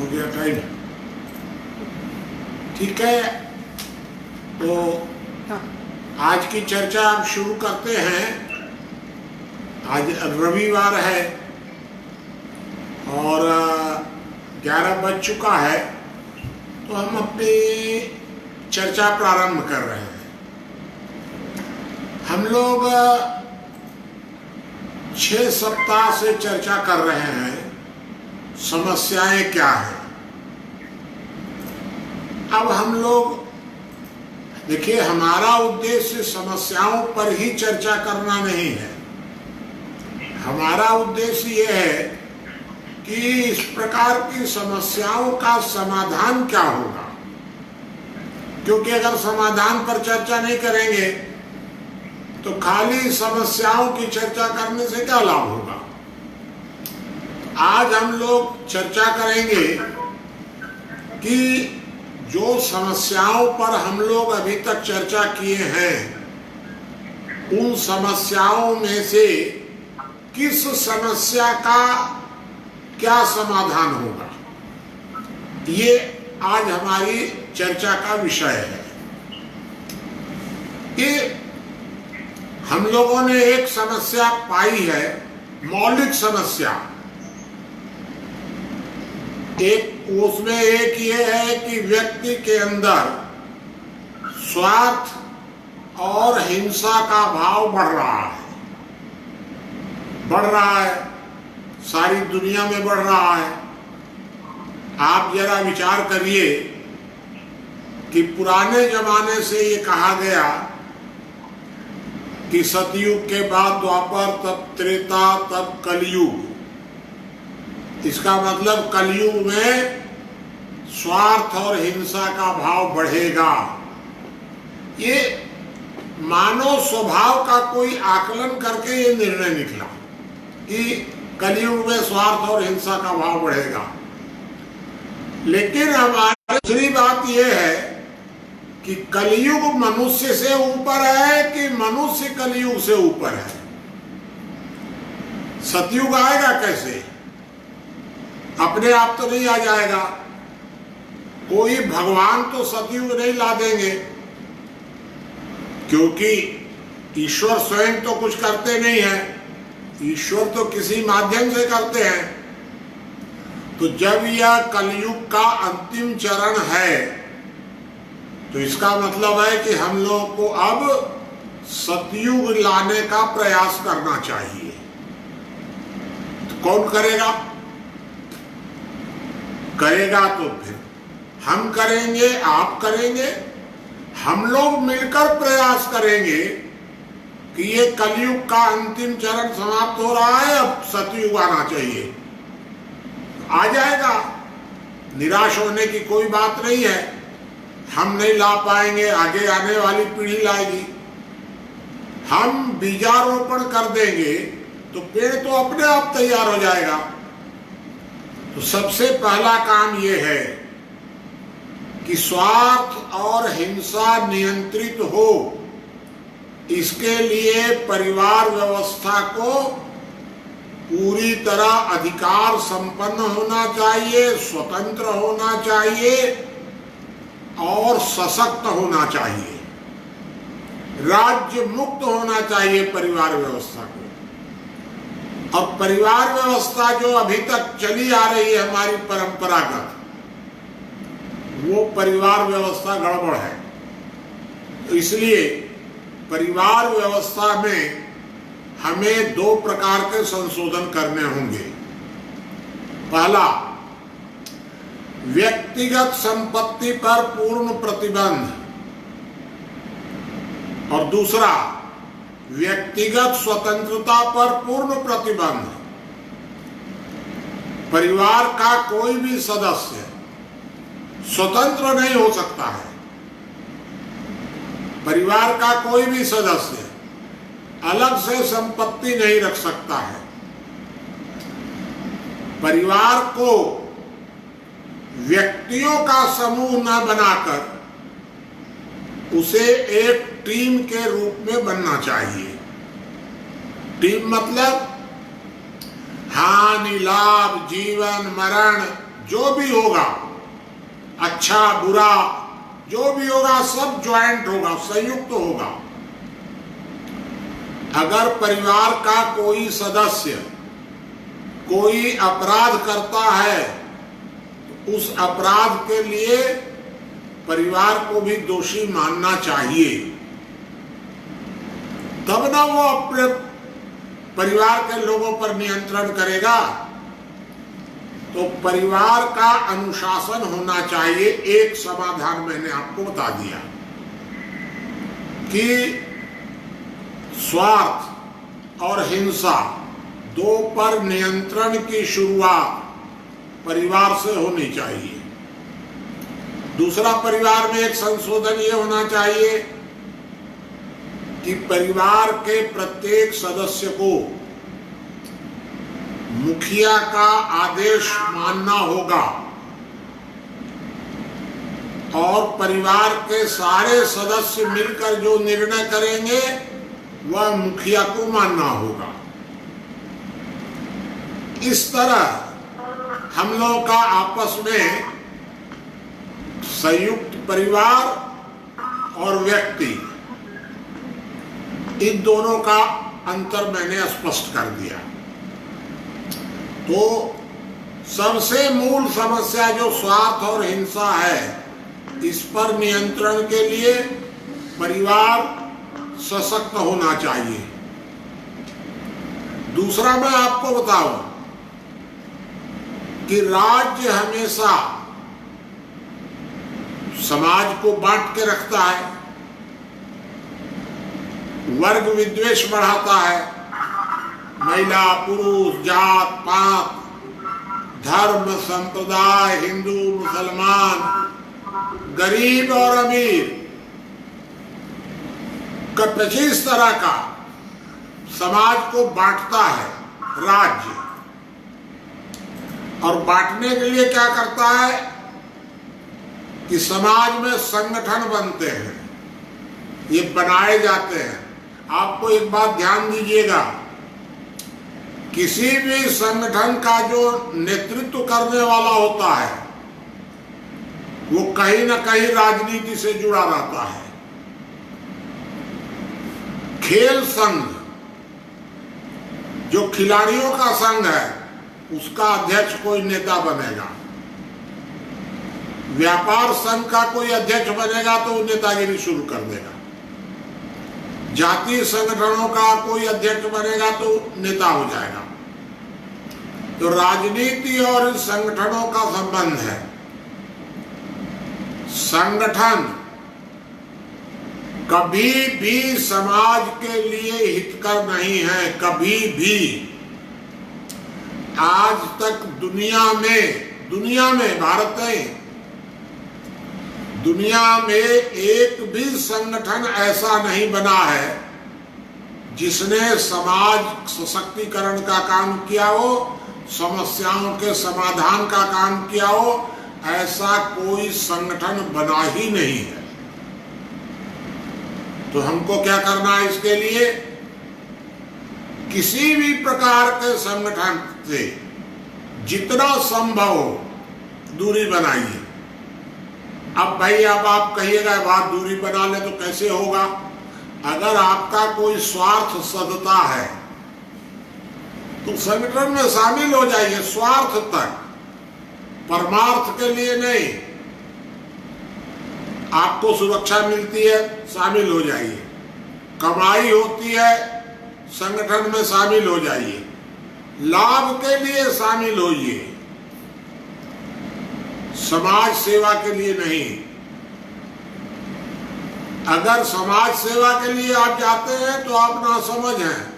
हो गया टाइम? ठीक है, तो आज की चर्चा अब शुरू करते हैं। आज रविवार है और 11 बज चुका है, तो हम अपनी चर्चा प्रारंभ कर रहे हैं। हम लोग 6 सप्ताह से चर्चा कर रहे हैं समस्याएं क्या हैं। अब हम लोग देखिए, हमारा उद्देश्य समस्याओं पर ही चर्चा करना नहीं है। हमारा उद्देश्य ये है कि इस प्रकार की समस्याओं का समाधान क्या होगा, क्योंकि अगर समाधान पर चर्चा नहीं करेंगे तो खाली समस्याओं की चर्चा करने से क्या लाभ होगा। आज हम लोग चर्चा करेंगे कि जो समस्याओं पर हम लोग अभी तक चर्चा किए हैं, उन समस्याओं में से किस समस्या का क्या समाधान होगा, ये आज हमारी चर्चा का विषय है। ये हम लोगों ने एक समस्या पाई है, मौलिक समस्या। उसमें एक ये है कि व्यक्ति के अंदर स्वार्थ और हिंसा का भाव बढ़ रहा है, सारी दुनिया में बढ़ रहा है। आप जरा विचार करिए कि पुराने जमाने से ये कहा गया कि सतयुग के बाद द्वापर, तब त्रेता, तब कलयुग। इसका मतलब कलयुग में स्वार्थ और हिंसा का भाव बढ़ेगा। ये मानव स्वभाव का कोई आकलन करके ये निर्णय निकला कि कलयुग में स्वार्थ और हिंसा का भाव बढ़ेगा। लेकिन हमारी दूसरी बात यह है कि कलयुग मनुष्य से ऊपर है कि मनुष्य कलयुग से ऊपर है। सतयुग आएगा कैसे? अपने आप तो नहीं आ जाएगा। कोई भगवान तो सतयुग नहीं ला देंगे, क्योंकि ईश्वर स्वयं तो कुछ करते नहीं है, ईश्वर तो किसी माध्यम से करते हैं। तो जब यह कलयुग का अंतिम चरण है, तो इसका मतलब है कि हम लोग को अब सतयुग लाने का प्रयास करना चाहिए। तो कौन करेगा तो फिर हम करेंगे, आप करेंगे, हम लोग मिलकर प्रयास करेंगे कि ये कलयुग का अंतिम चरण समाप्त हो रहा है, अब सतयुग आना चाहिए। आ जाएगा, निराश होने की कोई बात नहीं है। हम नहीं ला पाएंगे, आगे आने वाली पीढ़ी लाएगी। हम बीजारोपण कर देंगे तो पेड़ तो अपने आप तैयार हो जाएगा। तो सबसे पहला काम यह है कि स्वार्थ और हिंसा नियंत्रित हो। इसके लिए परिवार व्यवस्था को पूरी तरह अधिकार संपन्न होना चाहिए, स्वतंत्र होना चाहिए और सशक्त होना चाहिए। राज्य मुक्त होना चाहिए परिवार व्यवस्था को। और परिवार व्यवस्था जो अभी तक चली आ रही है हमारी परंपरागत, वो परिवार व्यवस्था गड़बड़ है। तो इसलिए परिवार व्यवस्था में हमें 2 प्रकार के संशोधन करने होंगे। पहला, व्यक्तिगत संपत्ति पर पूर्ण प्रतिबंध, और दूसरा, व्यक्तिगत स्वतंत्रता पर पूर्ण प्रतिबंध। परिवार का कोई भी सदस्य स्वतंत्र नहीं हो सकता है। परिवार का कोई भी सदस्य अलग से संपत्ति नहीं रख सकता है। परिवार को व्यक्तियों का समूह न बनाकर उसे एक टीम के रूप में बनना चाहिए। टीम मतलब हानि, लाभ, जीवन, मरण, जो भी होगा, अच्छा बुरा जो भी होगा, सब ज्वाइंट होगा, संयुक्त होगा। अगर परिवार का कोई सदस्य कोई अपराध करता है तो उस अपराध के लिए परिवार को भी दोषी मानना चाहिए, तब ना वो अपने परिवार के लोगों पर नियंत्रण करेगा। तो परिवार का अनुशासन होना चाहिए। एक समाधान मैंने आपको बता दिया कि स्वार्थ और हिंसा दो पर नियंत्रण की शुरुआत परिवार से होनी चाहिए। दूसरा, परिवार में एक संशोधन ये होना चाहिए कि परिवार के प्रत्येक सदस्य को मुखिया का आदेश मानना होगा और परिवार के सारे सदस्य मिलकर जो निर्णय करेंगे वह मुखिया को मानना होगा। इस तरह हम लोगों का आपस में संयुक्त परिवार और व्यक्ति, इन दोनों का अंतर मैंने स्पष्ट कर दिया। तो सबसे मूल समस्या जो स्वार्थ और हिंसा है, इस पर नियंत्रण के लिए परिवार सशक्त होना चाहिए। दूसरा, मैं आपको बताऊं कि राज्य हमेशा समाज को बांट के रखता है, वर्ग विद्वेष बढ़ाता है, महिला पुरुष, जात पात, धर्म संप्रदाय, हिंदू मुसलमान, गरीब और अमीर, इस तरह का समाज को बांटता है राज्य। और बांटने के लिए क्या करता है कि समाज में संगठन बनते हैं, ये बनाए जाते हैं। आपको एक बात ध्यान दीजिएगा, किसी भी संगठन का जो नेतृत्व करने वाला होता है वो कहीं ना कहीं राजनीति से जुड़ा रहता है। खेल संघ, जो खिलाड़ियों का संघ है, उसका अध्यक्ष कोई नेता बनेगा। व्यापार संघ का कोई अध्यक्ष बनेगा तो वो नेतागिरी शुरू कर देगा। जातीय संगठनों का कोई अध्यक्ष बनेगा तो नेता हो जाएगा। तो राजनीति और संगठनों का संबंध है। संगठन कभी भी समाज के लिए हितकर नहीं है, कभी भी। आज तक दुनिया में भारत नहीं, दुनिया में एक भी संगठन ऐसा नहीं बना है जिसने समाज सशक्तिकरण का काम किया हो, समस्याओं के समाधान का काम किया हो। ऐसा कोई संगठन बना ही नहीं है। तो हमको क्या करना है इसके लिए? किसी भी प्रकार के संगठन से जितना संभव हो दूरी बनाइए। अब भाई, अब आप कहिएगा बात दूरी बना ले तो कैसे होगा? अगर आपका कोई स्वार्थ सदता है तो संगठन में शामिल हो जाइए, स्वार्थ तक, परमार्थ के लिए नहीं। आपको सुरक्षा मिलती है, शामिल हो जाइए। कमाई होती है, संगठन में शामिल हो जाइए। लाभ के लिए शामिल होइए, समाज सेवा के लिए नहीं। अगर समाज सेवा के लिए आप जाते हैं तो आप नासमझ हैं।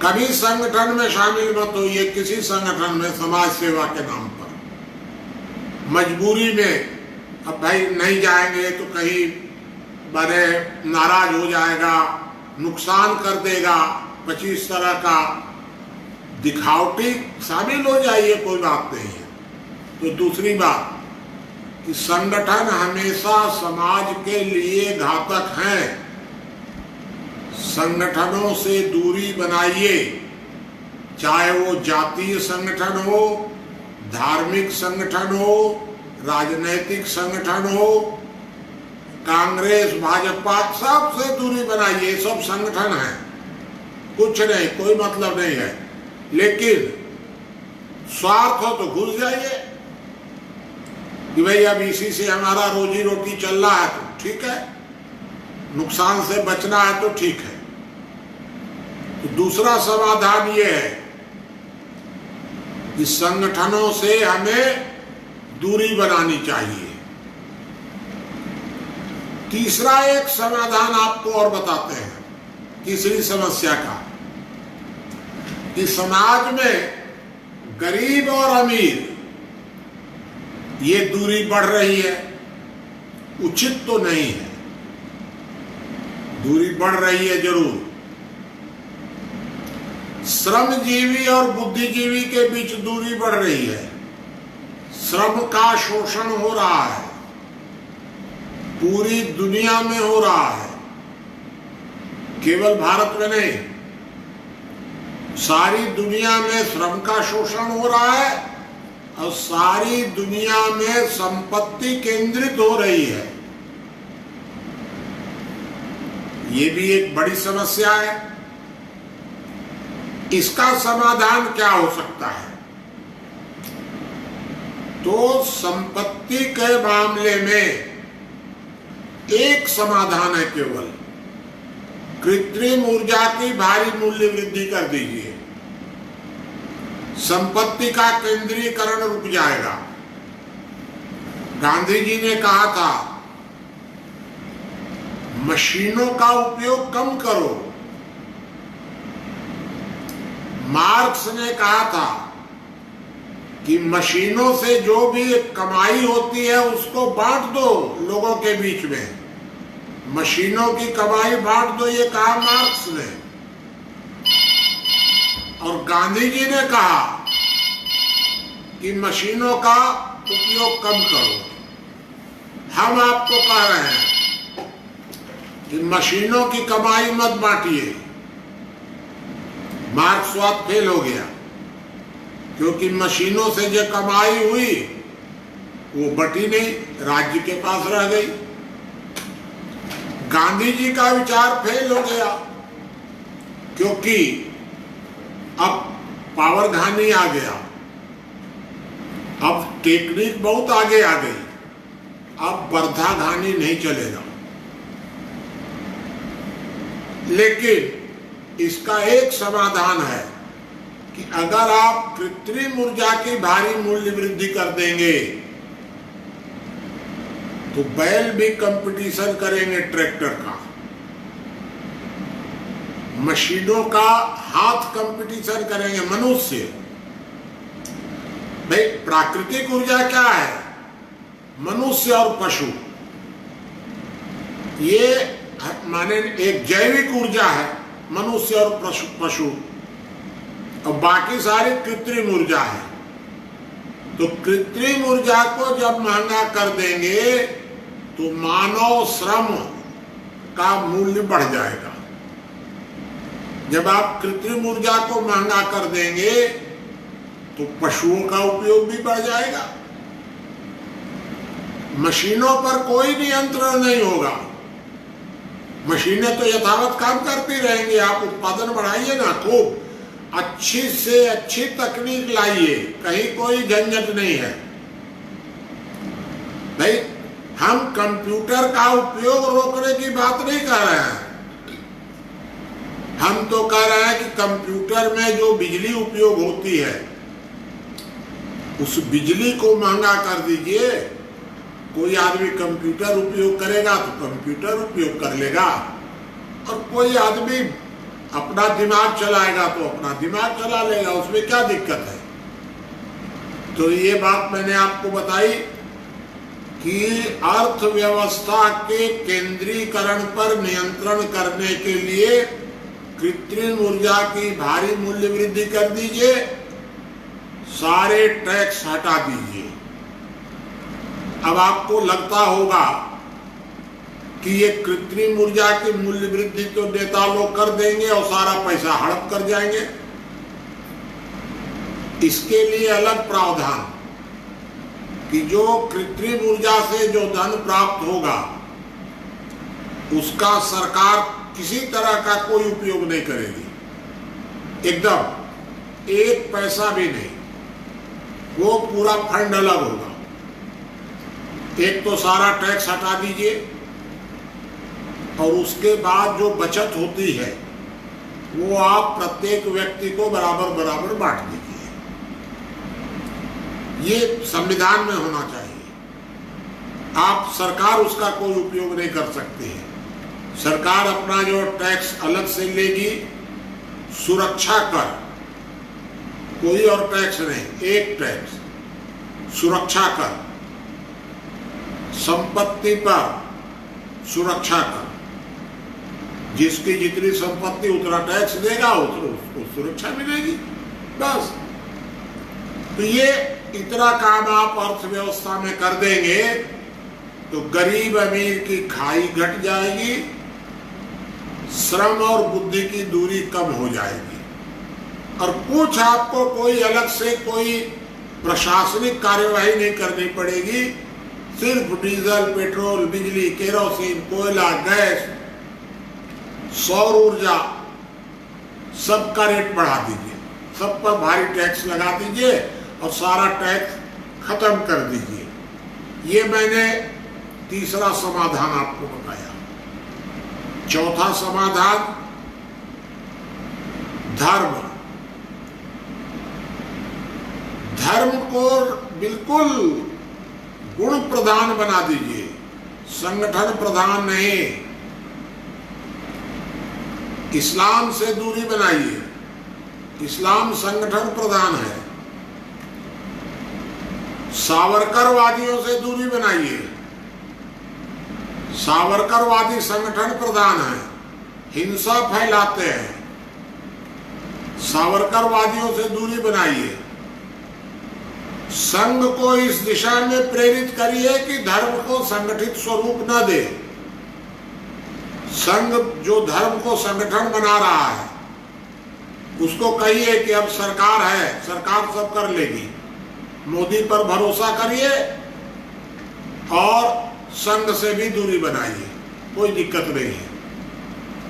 कभी संगठन में शामिल मत होइए, किसी संगठन में समाज सेवा के नाम पर। मजबूरी में अब भाई नहीं जाएंगे तो कहीं बड़े नाराज हो जाएगा, नुकसान कर देगा, 25 तरह का दिखावटी, शामिल हो जाइए, कोई बात नहीं है। तो दूसरी बात कि संगठन हमेशा समाज के लिए घातक हैं। संगठनों से दूरी बनाइए, चाहे वो जातीय संगठन हो, धार्मिक संगठन हो, राजनैतिक संगठन हो, कांग्रेस भाजपा, सबसे दूरी बनाइए। सब संगठन है, कुछ नहीं, कोई मतलब नहीं है। लेकिन स्वार्थ हो तो घुस जाइए कि भाई अब इसी से हमारा रोजी रोटी चल रहा है तो ठीक है, नुकसान से बचना है तो ठीक है। तो दूसरा समाधान ये है कि संगठनों से हमें दूरी बनानी चाहिए। तीसरा एक समाधान आपको और बताते हैं, तीसरी समस्या का, कि समाज में गरीब और अमीर ये दूरी बढ़ रही है, उचित तो नहीं है, दूरी बढ़ रही है जरूर। श्रमजीवी और बुद्धिजीवी के बीच दूरी बढ़ रही है, श्रम का शोषण हो रहा है, पूरी दुनिया में हो रहा है, केवल भारत में नहीं, सारी दुनिया में श्रम का शोषण हो रहा है और सारी दुनिया में संपत्ति केंद्रित हो रही है। ये भी एक बड़ी समस्या है। इसका समाधान क्या हो सकता है? तो संपत्ति के मामले में एक समाधान है केवल, कृत्रिम ऊर्जा की भारी मूल्य वृद्धि कर दीजिए, संपत्ति का केंद्रीकरण रुक जाएगा। गांधी जी ने कहा था मशीनों का उपयोग कम करो, मार्क्स ने कहा था कि मशीनों से जो भी कमाई होती है उसको बांट दो लोगों के बीच में, मशीनों की कमाई बांट दो, ये कहा मार्क्स ने। और गांधी जी ने कहा कि मशीनों का उपयोग कम करो। हम आपको कह रहे हैं कि मशीनों की कमाई मत बांटिए। मार्क्सवाद फेल हो गया, क्योंकि मशीनों से जो कमाई हुई वो बटी नहीं, राज्य के पास रह गई। गांधी जी का विचार फेल हो गया, क्योंकि अब पावर घानी आ गया, अब टेक्निक बहुत आगे आ गई, अब वर्धा घानी नहीं चलेगा। लेकिन इसका एक समाधान है कि अगर आप कृत्रिम ऊर्जा की भारी मूल्य वृद्धि कर देंगे तो बैल भी कंपटीशन करेंगे ट्रैक्टर का, मशीनों का हाथ कंपटीशन करेंगे मनुष्य। भाई प्राकृतिक ऊर्जा क्या है? मनुष्य और पशु, ये माने एक जैविक ऊर्जा है, मनुष्य और पशु, और बाकी सारी कृत्रिम ऊर्जा है। तो कृत्रिम ऊर्जा को जब महंगा कर देंगे तो मानव श्रम का मूल्य बढ़ जाएगा। जब आप कृत्रिम ऊर्जा को महंगा कर देंगे तो पशुओं का उपयोग भी बढ़ जाएगा, मशीनों पर कोई नियंत्रण नहीं होगा, मशीनें तो यथावत काम करती रहेंगी। आप उत्पादन बढ़ाइए ना, खूब अच्छी से अच्छी तकनीक लाइए, कहीं कोई झंझट नहीं है। भाई हम कंप्यूटर का उपयोग रोकने की बात नहीं कर रहे हैं, हम तो कह रहे हैं कि कंप्यूटर में जो बिजली उपयोग होती है उस बिजली को महंगा कर दीजिए। कोई आदमी कंप्यूटर उपयोग करेगा तो कंप्यूटर उपयोग कर लेगा, और कोई आदमी अपना दिमाग चलाएगा तो अपना दिमाग चला लेगा, उसमें क्या दिक्कत है? तो ये बात मैंने आपको बताई कि अर्थव्यवस्था के केंद्रीकरण पर नियंत्रण करने के लिए कृत्रिम ऊर्जा की भारी मूल्य वृद्धि कर दीजिए, सारे टैक्स हटा दीजिए। अब आपको लगता होगा कि ये कृत्रिम ऊर्जा की मूल्य वृद्धि तो नेता लोग कर देंगे और सारा पैसा हड़प कर जाएंगे। इसके लिए अलग प्रावधान, कि जो कृत्रिम ऊर्जा से जो धन प्राप्त होगा उसका सरकार किसी तरह का कोई उपयोग नहीं करेगी, एकदम एक पैसा भी नहीं। वो पूरा फंड अलग होगा। एक तो सारा टैक्स हटा दीजिए और उसके बाद जो बचत होती है वो आप प्रत्येक व्यक्ति को बराबर बराबर बांट दीजिए। ये संविधान में होना चाहिए। आप सरकार उसका कोई उपयोग नहीं कर सकती है। सरकार अपना जो टैक्स अलग से लेगी, सुरक्षा कर, कोई और टैक्स नहीं, एक टैक्स सुरक्षा कर, संपत्ति पर सुरक्षा कर, जिसकी जितनी संपत्ति उतना टैक्स देगा उसको सुरक्षा मिलेगी, बस। तो ये इतना काम आप अर्थव्यवस्था में कर देंगे तो गरीब अमीर की खाई घट जाएगी, श्रम और बुद्धि की दूरी कम हो जाएगी, और कुछ आपको कोई अलग से कोई प्रशासनिक कार्यवाही नहीं करनी पड़ेगी। सिर्फ डीजल, पेट्रोल, बिजली, केरोसिन, कोयला, गैस, सौर ऊर्जा, सबका रेट बढ़ा दीजिए, सब पर भारी टैक्स लगा दीजिए और सारा टैक्स खत्म कर दीजिए। ये मैंने तीसरा समाधान आपको बताया। चौथा समाधान, धर्म। धर्म को बिल्कुल गुण प्रधान बना दीजिए, संगठन प्रधान नहीं। इस्लाम से दूरी बनाइए, इस्लाम संगठन प्रधान है। सावरकरवादियों से दूरी बनाइए, सावरकरवादी संगठन प्रधान है, हिंसा फैलाते हैं। सावरकरवादियों से दूरी बनाइए। संघ को इस दिशा में प्रेरित करिए कि धर्म को संगठित स्वरूप न दे। संघ जो धर्म को संगठन बना रहा है उसको कहिए कि अब सरकार है, सरकार सब कर लेगी, मोदी पर भरोसा करिए और संघ से भी दूरी बनाइए, कोई दिक्कत नहीं है।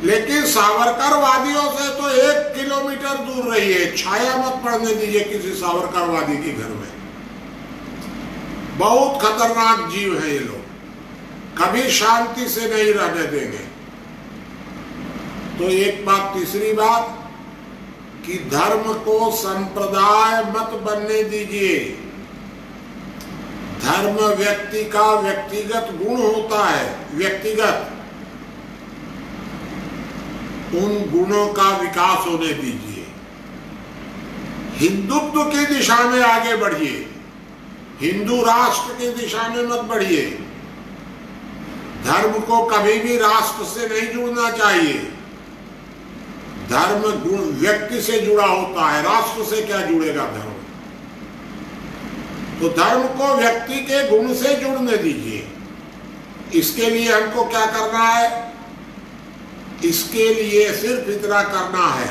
लेकिन सावरकरवादियों से तो 1 किलोमीटर दूर रहिए, छाया मत पड़ने दीजिए किसी सावरकरवादी के घर में। बहुत खतरनाक जीव है ये लोग, कभी शांति से नहीं रहने देंगे। तो एक बात, तीसरी बात कि धर्म को संप्रदाय मत बनने दीजिए। धर्म व्यक्ति का व्यक्तिगत गुण होता है, व्यक्तिगत, उन गुणों का विकास होने दीजिए। हिंदुत्व की दिशा में आगे बढ़िए, हिंदू राष्ट्र की दिशा में मत बढ़िए। धर्म को कभी भी राष्ट्र से नहीं जुड़ना चाहिए। धर्म गुण व्यक्ति से जुड़ा होता है, राष्ट्र से क्या जुड़ेगा धर्म। तो धर्म को व्यक्ति के गुण से जुड़ने दीजिए। इसके लिए हमको क्या करना है? इसके लिए सिर्फ इतना करना है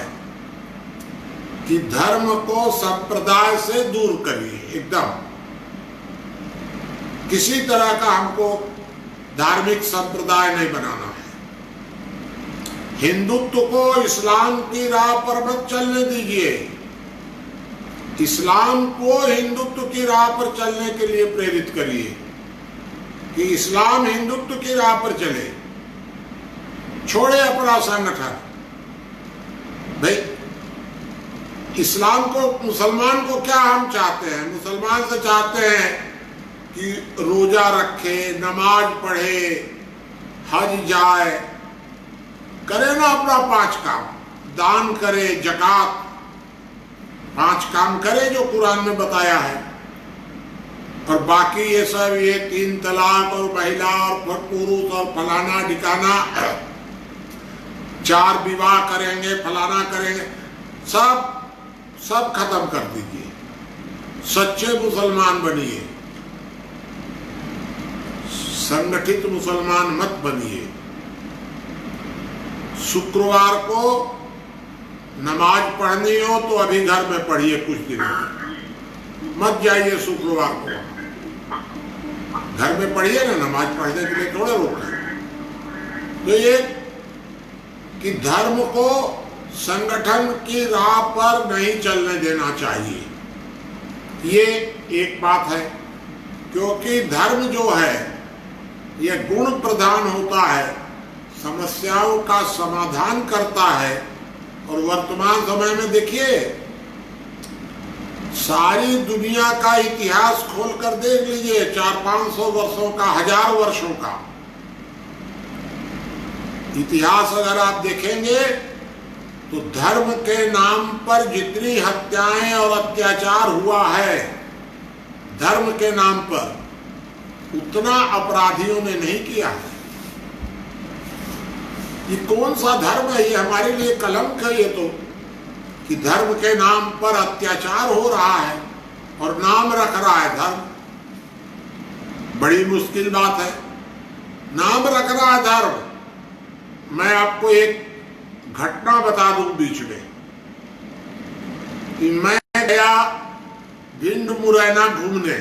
कि धर्म को संप्रदाय से दूर करिए, एकदम किसी तरह का हमको धार्मिक संप्रदाय नहीं बनाना है। हिंदुत्व को इस्लाम की राह पर मत चलने दीजिए। इस्लाम को हिंदुत्व की राह पर चलने के लिए प्रेरित करिए कि इस्लाम हिंदुत्व की राह पर चले, छोड़े अपना संगठन। भाई इस्लाम को, मुसलमान को क्या हम चाहते हैं? मुसलमान से चाहते हैं कि रोजा रखे, नमाज पढ़े, हज जाए, करे ना अपना 5 काम, दान करे, जकात, 5 काम करे जो कुरान में बताया है। और बाकी ये सब, ये 3 तलाक और महिला और पुरुष और फलाना ठिकाना, 4 विवाह करेंगे, फलाना करेंगे, सब खत्म कर दीजिए। सच्चे मुसलमान बनिए, संगठित मुसलमान मत बनिए। शुक्रवार को नमाज पढ़नी हो तो अभी घर में पढ़िए कुछ दिन, मत जाइए शुक्रवार को। घर में पढ़िए ना, नमाज पढ़ने के लिए थोड़े रोक है। तो ये कि धर्म को संगठन की राह पर नहीं चलने देना चाहिए, ये एक बात है। क्योंकि धर्म जो है ये गुण प्रधान होता है, समस्याओं का समाधान करता है। और वर्तमान समय में देखिए, सारी दुनिया का इतिहास खोलकर देख लीजिए, 400-500 वर्षों का, 1000 वर्षों का इतिहास अगर आप देखेंगे तो धर्म के नाम पर जितनी हत्याएं और अत्याचार हुआ है धर्म के नाम पर, उतना अपराधियों ने नहीं किया है। ये कौन सा धर्म है? ये हमारे लिए कलंक है ये तो, कि धर्म के नाम पर अत्याचार हो रहा है और नाम रख रहा है धर्म। बड़ी मुश्किल बात है, नाम रख रहा है धर्म। मैं आपको एक घटना बता दूं बीच में, कि मैं गया भिंड मुरैना घूमने,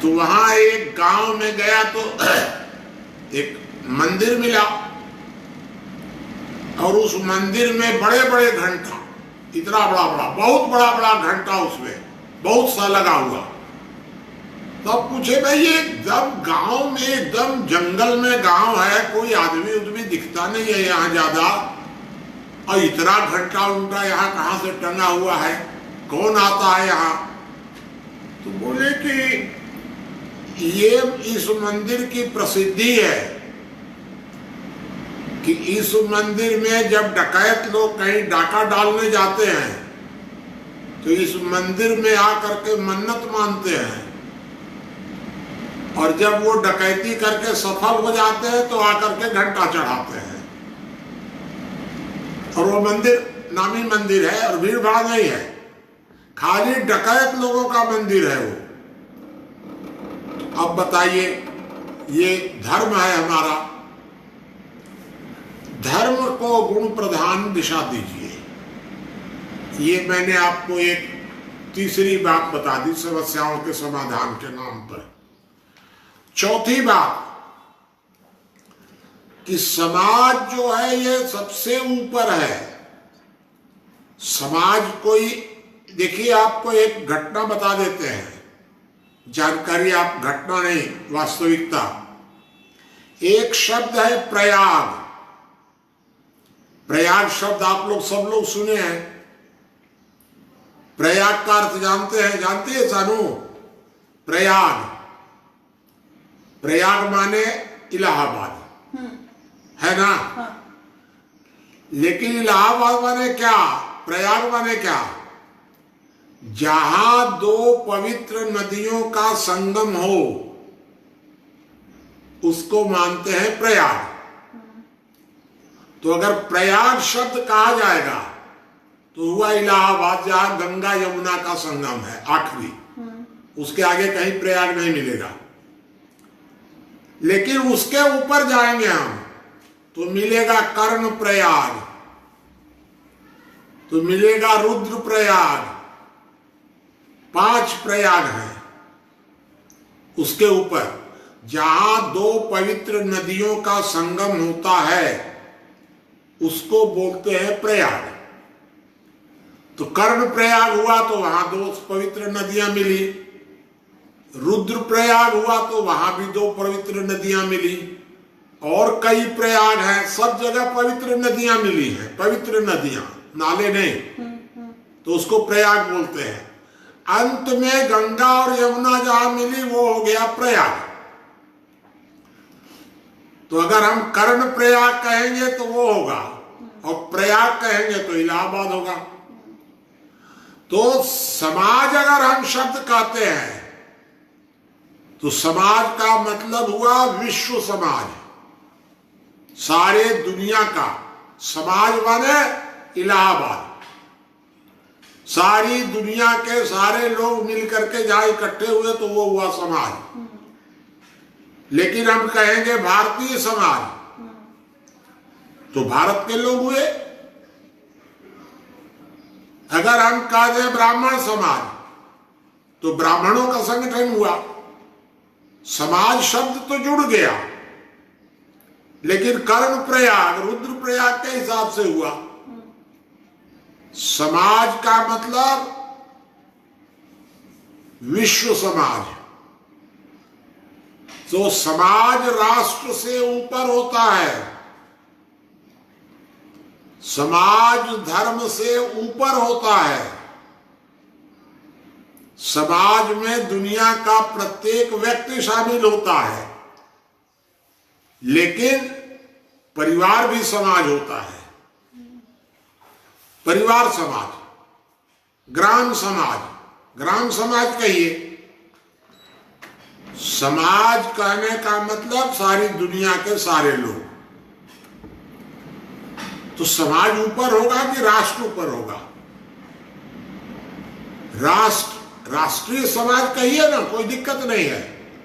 तो वहां एक गांव में गया तो एक मंदिर मिला, और उस मंदिर में बड़े बड़े घंटा, इतना बड़ा बड़ा, बहुत बड़ा बड़ा घंटा उसमें बहुत सा लगा हुआ। तब पूछे भाई, ये एकदम गांव में, एकदम जंगल में गांव है, कोई आदमी उदमी दिखता नहीं है यहाँ ज्यादा, और इतना घंटा उनका यहाँ कहाँ से टंगा हुआ है, कौन आता है यहाँ? तो बोले कि ये इस मंदिर की प्रसिद्धि है कि इस मंदिर में जब डकैत लोग कहीं डाका डालने जाते हैं तो इस मंदिर में आकर के मन्नत मानते हैं, और जब वो डकैती करके सफल हो जाते हैं तो आकर के घंटा चढ़ाते हैं। और वो मंदिर नामी मंदिर है और भीड़ भाड़ नहीं है, खाली डकैत लोगों का मंदिर है वो। अब बताइए, ये धर्म है हमारा? धर्म को गुण प्रधान दिशा दीजिए। ये मैंने आपको एक तीसरी बात बता दी समस्याओं के समाधान के नाम पर। चौथी बात कि समाज जो है ये सबसे ऊपर है। समाज कोई, देखिए आपको एक घटना बता देते हैं, जानकारी आप, घटना नहीं वास्तविकता। एक शब्द है प्रयाग। प्रयाग शब्द आप लोग सब लोग सुने हैं। प्रयाग का अर्थ जानते हैं? जानती है सानू? प्रयाग, प्रयाग माने इलाहाबाद है ना? हाँ। लेकिन इलाहाबाद माने क्या, प्रयाग माने क्या? जहां दो पवित्र नदियों का संगम हो उसको मानते हैं प्रयाग। तो अगर प्रयाग शब्द कहा जाएगा तो हुआ इलाहाबाद, जहां गंगा यमुना का संगम है आखिरी, उसके आगे कहीं प्रयाग नहीं मिलेगा। लेकिन उसके ऊपर जाएंगे हम तो मिलेगा कर्ण प्रयाग, तो मिलेगा रुद्र प्रयाग, 5 प्रयाग हैं। उसके ऊपर जहां दो पवित्र नदियों का संगम होता है उसको बोलते हैं प्रयाग। तो कर्ण प्रयाग हुआ तो वहां 2 पवित्र नदियां मिली, रुद्र प्रयाग हुआ तो वहां भी 2 पवित्र नदियां मिली, और कई प्रयाग हैं, सब जगह पवित्र नदियां मिली हैं, पवित्र नदियां, नाले नहीं, तो उसको प्रयाग बोलते हैं। अंत में गंगा और यमुना जहां मिली वो हो गया प्रयाग। तो अगर हम कर्ण प्रयाग कहेंगे तो वो होगा, और प्रयाग कहेंगे तो इलाहाबाद होगा। तो समाज अगर हम शब्द कहते हैं तो समाज का मतलब हुआ विश्व समाज, सारे दुनिया का समाज माने इलाहाबाद। सारी दुनिया के सारे लोग मिलकर के जहां इकट्ठे हुए तो वो हुआ समाज। लेकिन हम कहेंगे भारतीय समाज तो भारत के लोग हुए। अगर हम कह दें ब्राह्मण समाज तो ब्राह्मणों का संगठन हुआ, समाज शब्द तो जुड़ गया, लेकिन कर्ण प्रयाग, रुद्र प्रयाग के हिसाब से हुआ। समाज का मतलब विश्व समाज। तो समाज राष्ट्र से ऊपर होता है, समाज धर्म से ऊपर होता है। समाज में दुनिया का प्रत्येक व्यक्ति शामिल होता है, लेकिन परिवार भी समाज होता है। परिवार समाज, ग्राम समाज, ग्राम समाज कहिए। समाज कहने का मतलब सारी दुनिया के सारे लोग। तो समाज ऊपर होगा कि राष्ट्र ऊपर होगा? राष्ट्र, राष्ट्रीय समाज कहिए ना, कोई दिक्कत नहीं है,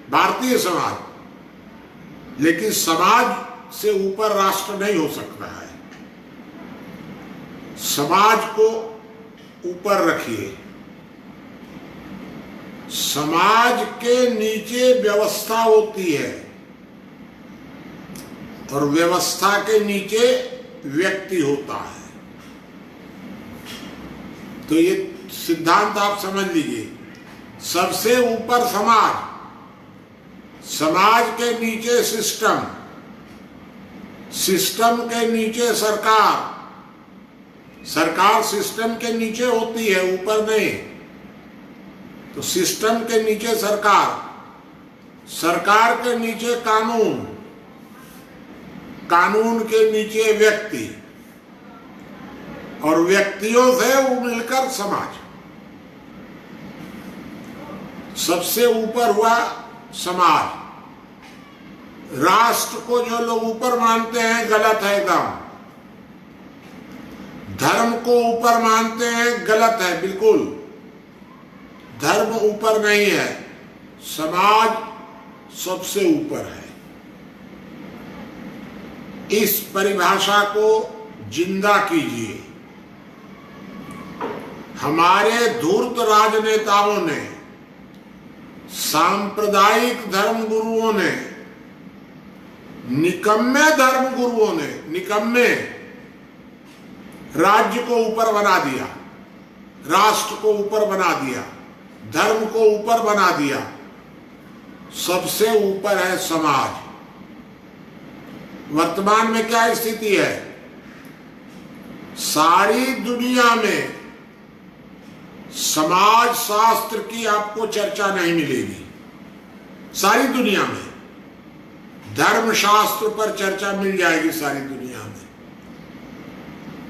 भारतीय समाज। लेकिन समाज से ऊपर राष्ट्र नहीं हो सकता है। समाज को ऊपर रखिए। समाज के नीचे व्यवस्था होती है और व्यवस्था के नीचे व्यक्ति होता है। तो ये सिद्धांत आप समझ लीजिए। सबसे ऊपर समाज, समाज के नीचे सिस्टम, सिस्टम के नीचे सरकार, सरकार सिस्टम के नीचे होती है, ऊपर नहीं। तो सिस्टम के नीचे सरकार, सरकार के नीचे कानून, कानून के नीचे व्यक्ति, और व्यक्तियों से वो मिलकर समाज। सबसे ऊपर हुआ समाज। राष्ट्र को जो लोग ऊपर मानते हैं गलत है एकदम। धर्म को ऊपर मानते हैं, गलत है बिल्कुल। धर्म ऊपर नहीं है, समाज सबसे ऊपर है। इस परिभाषा को जिंदा कीजिए। हमारे धूर्त राजनेताओं ने, सांप्रदायिक धर्म गुरुओं ने, निकम्मे धर्म गुरुओं ने, निकम्मे, राज्य को ऊपर बना दिया, राष्ट्र को ऊपर बना दिया, धर्म को ऊपर बना दिया। सबसे ऊपर है समाज। वर्तमान में क्या स्थिति है? सारी दुनिया में समाज शास्त्र की आपको चर्चा नहीं मिलेगी। सारी दुनिया में धर्म शास्त्र पर चर्चा मिल जाएगी सारी दुनिया में।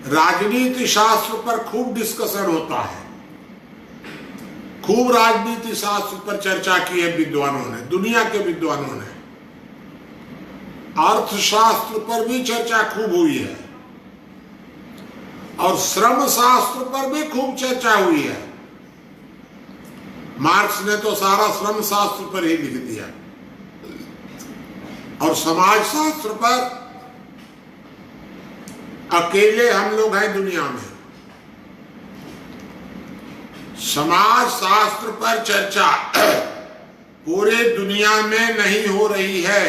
राजनीति शास्त्र पर खूब डिस्कशन होता है, खूब राजनीति शास्त्र पर चर्चा की है विद्वानों ने, दुनिया के विद्वानों ने। अर्थशास्त्र पर भी चर्चा खूब हुई है और श्रम शास्त्र पर भी खूब चर्चा हुई है। मार्क्स ने तो सारा श्रम शास्त्र पर ही लिख दिया और समाज शास्त्र पर अकेले हम लोग हैं दुनिया में। समाज शास्त्र पर चर्चा पूरे दुनिया में नहीं हो रही है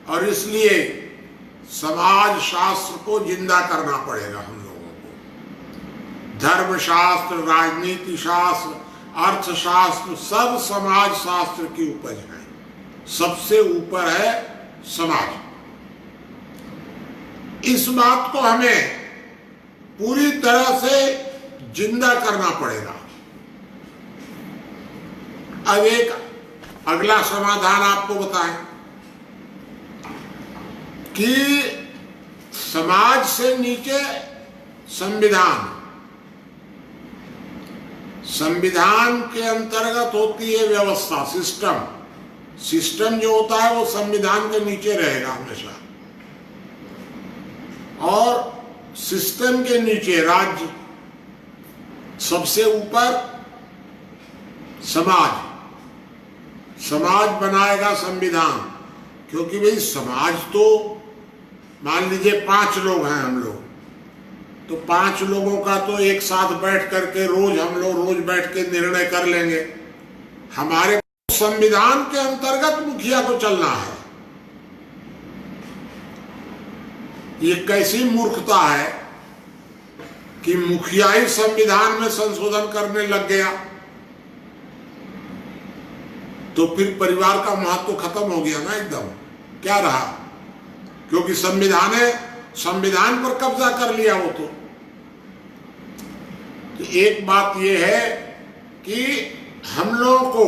और इसलिए समाज शास्त्र को जिंदा करना पड़ेगा हम लोगों को। धर्म शास्त्र, राजनीति शास्त्र, अर्थशास्त्र सब समाज शास्त्र की उपज है। सबसे ऊपर है समाज। इस बात को हमें पूरी तरह से जिंदा करना पड़ेगा। अब एक अगला समाधान आपको बताएं कि समाज से नीचे संविधान, संविधान के अंतर्गत होती है व्यवस्था, सिस्टम। सिस्टम जो होता है वो संविधान के नीचे रहेगा हमेशा, और सिस्टम के नीचे राज्य, सबसे ऊपर समाज। समाज बनाएगा संविधान, क्योंकि भाई समाज तो मान लीजिए 5 लोग हैं हम लोग, तो 5 लोगों का तो एक साथ बैठ करके रोज हम लोग रोज बैठ के निर्णय कर लेंगे हमारे संविधान के अंतर्गत मुखिया को चलना है। ये कैसी मूर्खता है कि मुखिया ही संविधान में संशोधन करने लग गया, तो फिर परिवार का महत्व खत्म हो गया ना एकदम। क्या रहा? क्योंकि संविधान है, संविधान पर कब्जा कर लिया वो तो एक बात ये है कि हम लोगों को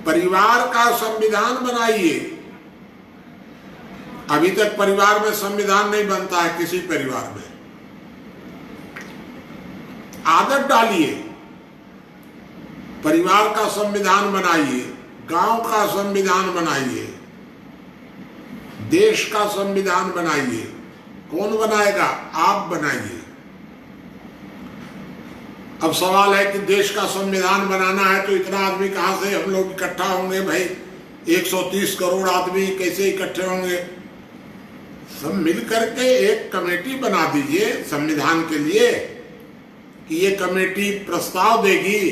परिवार का संविधान बनाइए। अभी तक परिवार में संविधान नहीं बनता है, किसी परिवार में आदत डालिए, परिवार का संविधान बनाइए, गांव का संविधान बनाइए, देश का संविधान बनाइए। कौन बनाएगा? आप बनाइए। अब सवाल है कि देश का संविधान बनाना है तो इतना आदमी कहां से हम लोग इकट्ठा होंगे भाई? 130 करोड़ आदमी कैसे इकट्ठे होंगे? सब मिल करके एक कमेटी बना दीजिए संविधान के लिए कि ये कमेटी प्रस्ताव देगी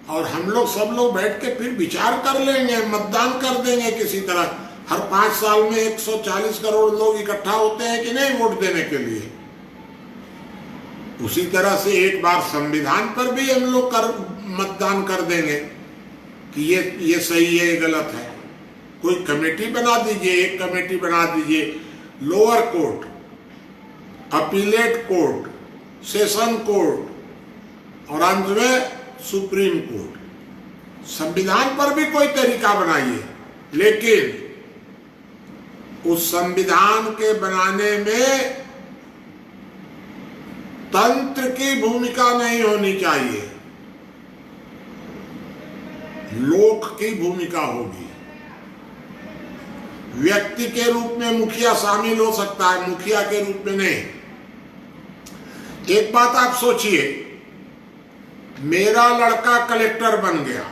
और हम लोग सब लोग बैठ के फिर विचार कर लेंगे, मतदान कर देंगे किसी तरह। हर 5 साल में 140 करोड़ लोग इकट्ठा होते हैं कि नहीं वोट देने के लिए? उसी तरह से एक बार संविधान पर भी हम लोग मतदान कर देंगे कि ये सही है, ये गलत है। कोई कमेटी बना दीजिए, एक कमेटी बना दीजिए, lower court, appellate court, session court और अंत में सुप्रीम कोर्ट। संविधान पर भी कोई तरीका बनाइए, लेकिन उस संविधान के बनाने में तंत्र की भूमिका नहीं होनी चाहिए, लोक की भूमिका होगी। व्यक्ति के रूप में मुखिया शामिल हो सकता है, मुखिया के रूप में नहीं। एक बात आप सोचिए, मेरा लड़का कलेक्टर बन गया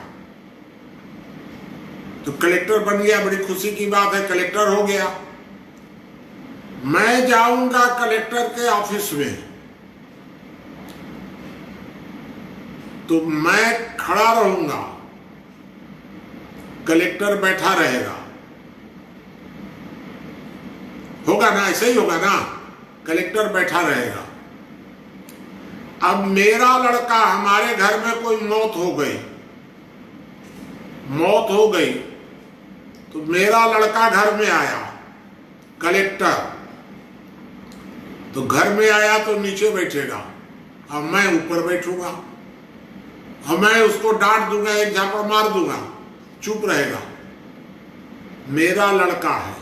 तो कलेक्टर बन गया, बड़ी खुशी की बात है, कलेक्टर हो गया। मैं जाऊंगा कलेक्टर के ऑफिस में तो मैं खड़ा रहूंगा, कलेक्टर बैठा रहेगा। होगा ना? ऐसे ही होगा ना, कलेक्टर बैठा रहेगा। अब मेरा लड़का, हमारे घर में कोई मौत हो गई तो मेरा लड़का घर में आया, कलेक्टर तो घर में आया तो नीचे बैठेगा, अब मैं ऊपर बैठूंगा और मैं उसको डांट दूंगा, एक झापड़ मार दूंगा, चुप रहेगा। मेरा लड़का है।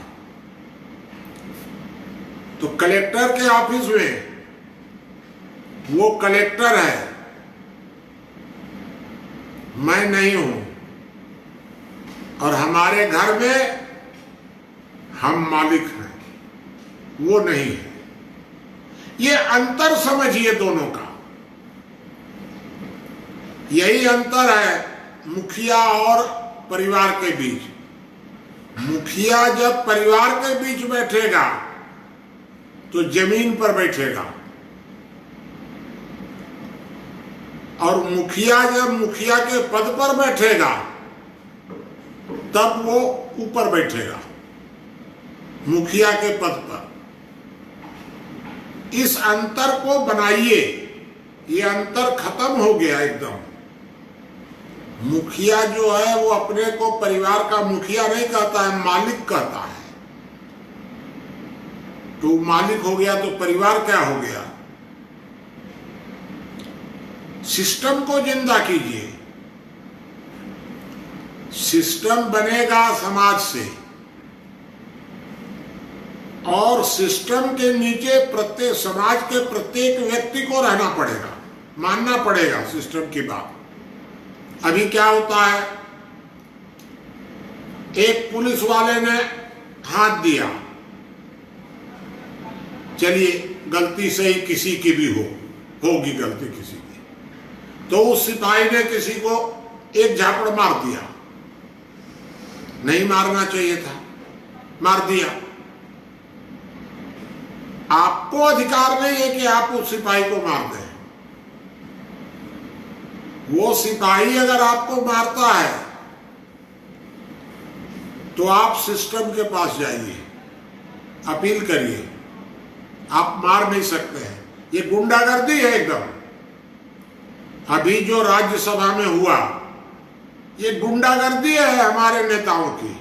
तो कलेक्टर के ऑफिस में वो कलेक्टर है, मैं नहीं हूं, और हमारे घर में हम मालिक हैं, वो नहीं है। ये अंतर समझिए दोनों का। यही अंतर है मुखिया और परिवार के बीच। मुखिया जब परिवार के बीच बैठेगा तो जमीन पर बैठेगा, और मुखिया जब मुखिया के पद पर बैठेगा तब वो ऊपर बैठेगा, मुखिया के पद पर। इस अंतर को बनाइए। ये अंतर खत्म हो गया एकदम। मुखिया जो है वो अपने को परिवार का मुखिया नहीं कहता है, मालिक कहता है। तो मालिक हो गया तो परिवार क्या हो गया? सिस्टम को जिंदा कीजिए। सिस्टम बनेगा समाज से, और सिस्टम के नीचे प्रत्येक समाज के प्रत्येक व्यक्ति को रहना पड़ेगा, मानना पड़ेगा सिस्टम की बात। अभी क्या होता है, एक पुलिस वाले ने हाथ दिया, चलिए गलती से ही किसी की भी होगी गलती किसी की, तो उस सिपाही ने किसी को एक झापड़ मार दिया, नहीं मारना चाहिए था, मार दिया। आपको अधिकार नहीं है कि आप उस सिपाही को मार दें। वो सिपाही अगर आपको मारता है तो आप सिस्टम के पास जाइए, अपील करिए, आप मार नहीं सकते हैं। ये गुंडागर्दी है एकदम। अभी जो राज्यसभा में हुआ ये गुंडागर्दी है हमारे नेताओं की।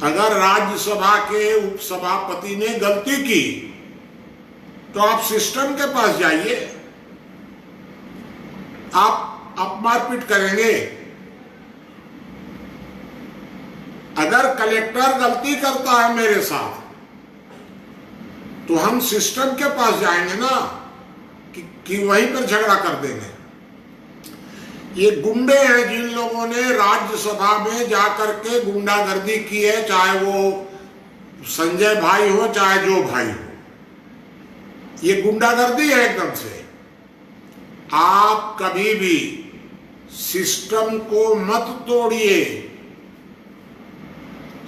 अगर राज्यसभा के उपसभापति ने गलती की तो आप सिस्टम के पास जाइए, आप मारपीट करेंगे। अगर कलेक्टर गलती करता है मेरे साथ तो हम सिस्टम के पास जाएंगे ना कि वहीं पर झगड़ा कर देंगे। ये गुंडे हैं जिन लोगों ने राज्यसभा में जाकर के गुंडागर्दी की है, चाहे वो संजय भाई हो चाहे जो भाई हो, ये गुंडागर्दी है एकदम से। आप कभी भी सिस्टम को मत तोड़िए।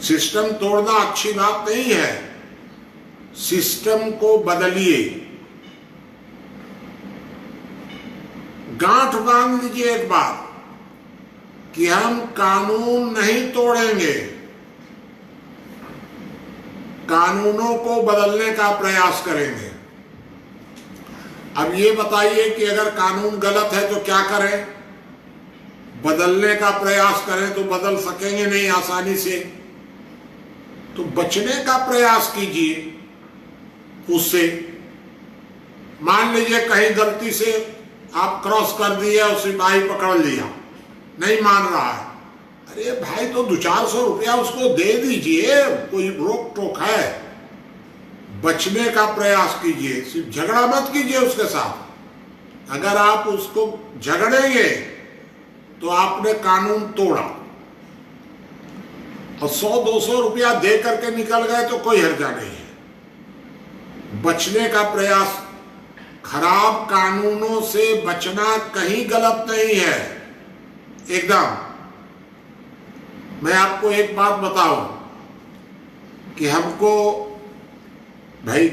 सिस्टम तोड़ना अच्छी बात नहीं है, सिस्टम को बदलिए। गांठ बांध लीजिए एक बात कि हम कानून नहीं तोड़ेंगे, कानूनों को बदलने का प्रयास करेंगे। अब ये बताइए कि अगर कानून गलत है तो क्या करें? बदलने का प्रयास करें तो बदल सकेंगे नहीं आसानी से, तो बचने का प्रयास कीजिए उससे। मान लीजिए कहीं गलती से आप क्रॉस कर दिए और सिपाही पकड़ लिया, नहीं मान रहा है, अरे भाई तो 200-400 रुपया उसको दे दीजिए, कोई रोक टोक है। बचने का प्रयास कीजिए, सिर्फ झगड़ा मत कीजिए उसके साथ। अगर आप उसको झगड़ेंगे तो आपने कानून तोड़ा, और 100-200 रुपया दे करके निकल गए तो कोई हर्जा नहीं है। बचने का प्रयास, खराब कानूनों से बचना कहीं गलत नहीं है एकदम। मैं आपको एक बात बताऊं कि हमको भाई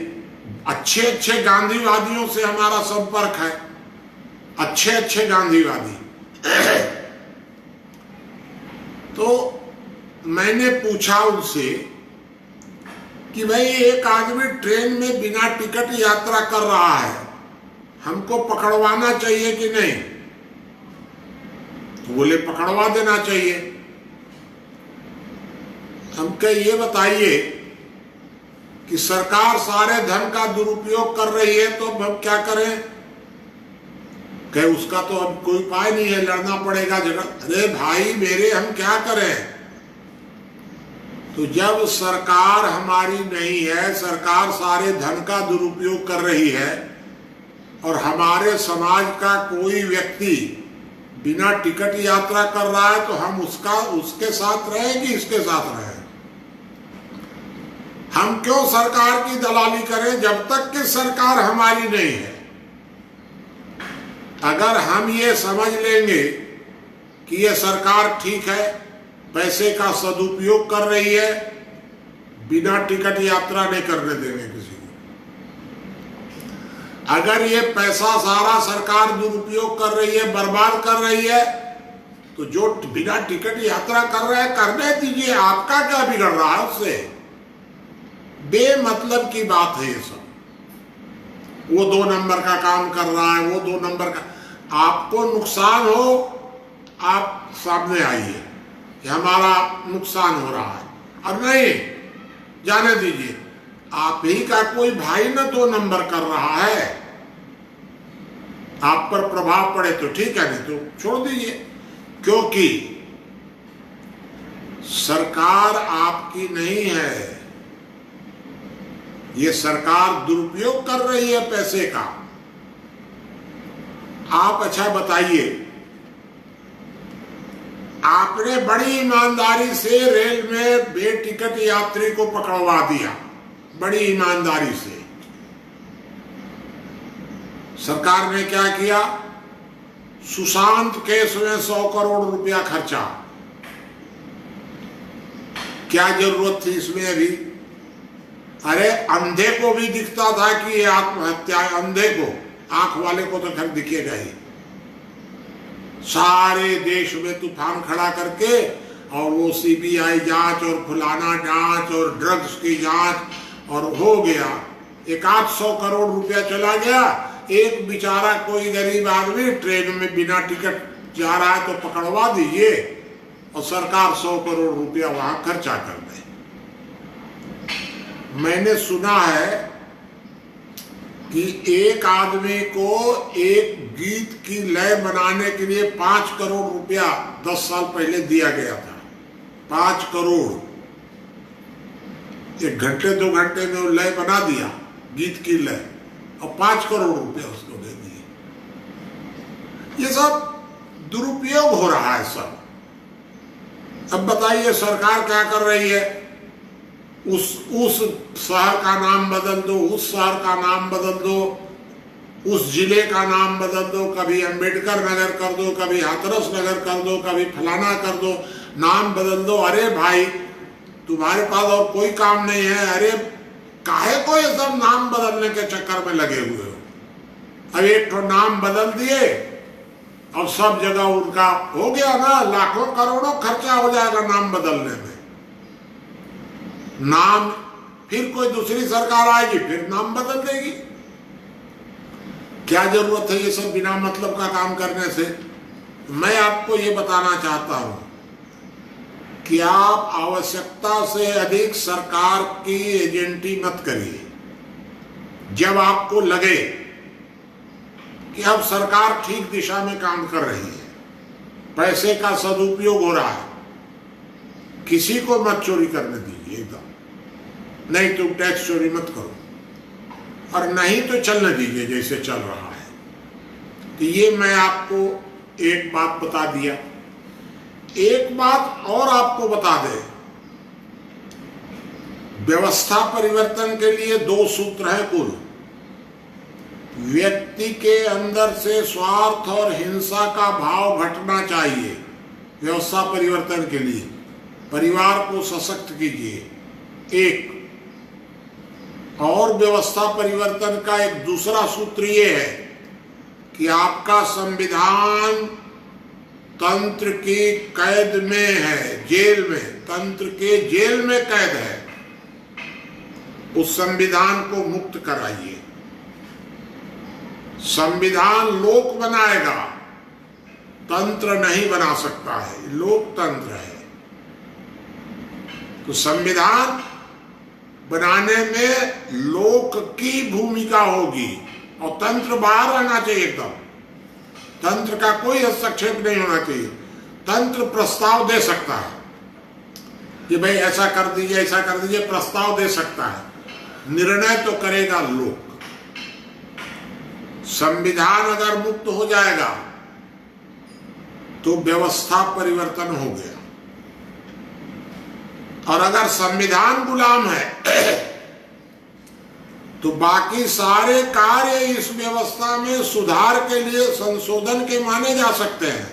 अच्छे अच्छे गांधीवादियों से हमारा संपर्क है, अच्छे अच्छे गांधीवादी। तो मैंने पूछा उनसे कि भाई एक आदमी ट्रेन में बिना टिकट यात्रा कर रहा है, हमको पकड़वाना चाहिए कि नहीं? तो बोले पकड़वा देना चाहिए। हमको ये बताइए कि सरकार सारे धन का दुरुपयोग कर रही है तो अब हम क्या करें? कहे उसका तो अब कोई उपाय नहीं है, लड़ना पड़ेगा झगड़ा। अरे भाई मेरे, हम क्या करें? तो जब सरकार हमारी नहीं है, सरकार सारे धन का दुरुपयोग कर रही है और हमारे समाज का कोई व्यक्ति बिना टिकट यात्रा कर रहा है तो हम उसके साथ रहें कि इसके साथ रहें? हम क्यों सरकार की दलाली करें जब तक कि सरकार हमारी नहीं है? अगर हम ये समझ लेंगे कि ये सरकार ठीक है, पैसे का सदुपयोग कर रही है, बिना टिकट यात्रा नहीं करने देंगे किसी को। अगर ये पैसा सारा सरकार दुरुपयोग कर रही है, बर्बाद कर रही है, तो जो बिना टिकट यात्रा कर रहा है करने दीजिए, आपका क्या बिगड़ रहा है उससे? बेमतलब की बात है ये सब। वो 2 नंबर का काम कर रहा है, वो 2 नंबर का। आपको नुकसान हो, आप सामने आइए कि हमारा नुकसान हो रहा है, और नहीं जाने दीजिए। आप ही का कोई भाई ना 2 नंबर कर रहा है, आप पर प्रभाव पड़े तो ठीक है, नहीं तो छोड़ दीजिए। क्योंकि सरकार आपकी नहीं है, ये सरकार दुरुपयोग कर रही है पैसे का। आप अच्छा बताइए, आपने बड़ी ईमानदारी से रेल में बेटिकट यात्री को पकड़वा दिया, बड़ी ईमानदारी से। सरकार ने क्या किया? सुशांत केस में 100 करोड़ रुपया खर्चा। क्या जरूरत थी इसमें अभी? अरे अंधे को भी दिखता था कि ये आत्महत्या है, अंधे को, आंख वाले को तो खैर दिखेगा ही। सारे देश में तूफान खड़ा करके, और वो सीबीआई जांच और फलाना जांच और ड्रग्स की जांच, और हो गया 100 करोड़ रुपया चला गया। एक बेचारा कोई गरीब आदमी ट्रेन में बिना टिकट जा रहा है तो पकड़वा दीजिए, और सरकार 100 करोड़ रुपया वहां खर्चा कर दे। मैंने सुना है कि एक आदमी को एक गीत की लय बनाने के लिए 5 करोड़ रुपया 10 साल पहले दिया गया था। 5 करोड़, 1 घंटे 2 घंटे में वो लय बना दिया, गीत की लय, और 5 करोड़ रुपया उसको दे दिए। ये सब दुरुपयोग हो रहा है सब। अब बताइए सरकार क्या कर रही है? उस शहर का नाम बदल दो, उस शहर का नाम बदल दो, उस जिले का नाम बदल दो, कभी अंबेडकर नगर कर दो, कभी हाथरस नगर कर दो, कभी फलाना कर दो, नाम बदल दो। अरे भाई तुम्हारे पास और कोई काम नहीं है? अरे काहे को ये सब नाम बदलने के चक्कर में लगे हुए हो? अब एक तो नाम बदल दिए, अब सब जगह उनका हो गया ना, लाखों करोड़ों खर्चा हो जाएगा नाम बदलने में। नाम फिर कोई दूसरी सरकार आएगी, फिर नाम बदल देगी। क्या जरूरत है ये सब बिना मतलब का काम करने से? मैं आपको ये बताना चाहता हूं कि आप आवश्यकता से अधिक सरकार की एजेंटी मत करिए। जब आपको लगे कि अब सरकार ठीक दिशा में काम कर रही है, पैसे का सदुपयोग हो रहा है, किसी को मत चोरी करने दीजिए एकदम। नहीं तो टैक्स चोरी मत करो, और नहीं तो चलने दीजिए जैसे चल रहा है। तो ये मैं आपको एक बात बता दिया। एक बात और आपको बता दे, व्यवस्था परिवर्तन के लिए 2 सूत्र है कुल। व्यक्ति के अंदर से स्वार्थ और हिंसा का भाव घटना चाहिए व्यवस्था परिवर्तन के लिए। परिवार को सशक्त कीजिए एक। और व्यवस्था परिवर्तन का एक दूसरा सूत्र ये है कि आपका संविधान तंत्र की कैद में है, जेल में, तंत्र के जेल में कैद है। उस संविधान को मुक्त कराइए। संविधान लोक बनाएगा, तंत्र नहीं बना सकता है, लोकतंत्र है। तो संविधान बनाने में लोक की भूमिका होगी, और तंत्र बाहर रहना चाहिए एकदम। तंत्र का कोई हस्तक्षेप नहीं होना चाहिए। तंत्र प्रस्ताव दे सकता है कि भाई ऐसा कर दीजिए, ऐसा कर दीजिए, प्रस्ताव दे सकता है, निर्णय तो करेगा लोक। संविधान अगर मुक्त हो जाएगा तो व्यवस्था परिवर्तन हो गया। और अगर संविधान गुलाम है तो बाकी सारे कार्य इस व्यवस्था में सुधार के लिए, संशोधन के माने जा सकते हैं।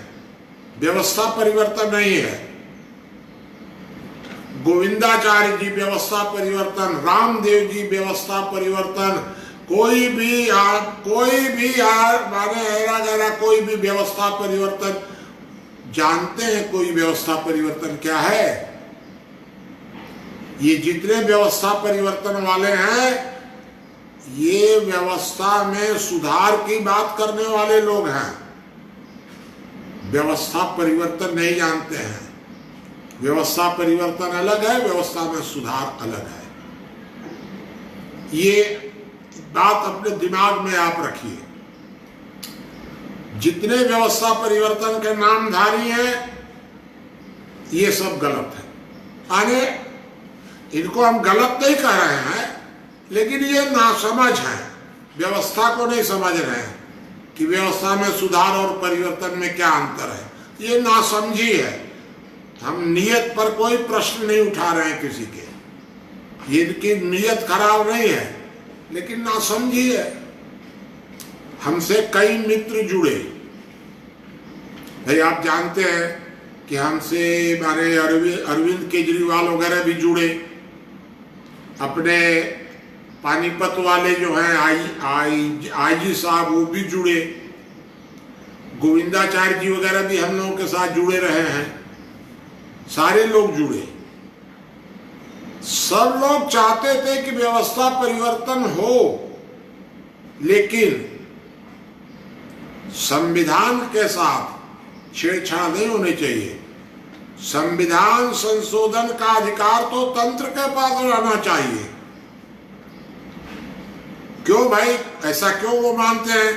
व्यवस्था परिवर्तन नहीं है। गोविंदाचार्य जी व्यवस्था परिवर्तन, रामदेव जी व्यवस्था परिवर्तन, कोई भी माने ऐरा गैरा कोई भी व्यवस्था परिवर्तन जानते हैं। कोई व्यवस्था परिवर्तन क्या है? ये जितने व्यवस्था परिवर्तन वाले हैं, ये व्यवस्था में सुधार की बात करने वाले लोग हैं। व्यवस्था परिवर्तन नहीं जानते हैं। व्यवस्था परिवर्तन अलग है, व्यवस्था में सुधार अलग है। ये बात अपने दिमाग में आप रखिए। जितने व्यवस्था परिवर्तन के नामधारी हैं, ये सब गलत है। माने इनको हम गलत नहीं कह रहे हैं, लेकिन ये नासमझ है। व्यवस्था को नहीं समझ रहे हैं कि व्यवस्था में सुधार और परिवर्तन में क्या अंतर है। ये नासमझी है। हम नियत पर कोई प्रश्न नहीं उठा रहे हैं किसी के। ये इनकी नियत खराब नहीं है, लेकिन नासमझी है। हमसे कई मित्र जुड़े। भाई आप जानते हैं कि हमसे हमारे अरविंद केजरीवाल वगैरह भी जुड़े। अपने पानीपत वाले जो हैं आईजी साहब, वो भी जुड़े। गोविंदाचार्य जी वगैरह भी हम लोगों के साथ जुड़े रहे हैं, सारे लोग जुड़े। सब लोग चाहते थे कि व्यवस्था परिवर्तन हो, लेकिन संविधान के साथ छेड़छाड़ नहीं होनी चाहिए। संविधान संशोधन का अधिकार तो तंत्र के पास रहना चाहिए। क्यों भाई, ऐसा क्यों वो मानते हैं?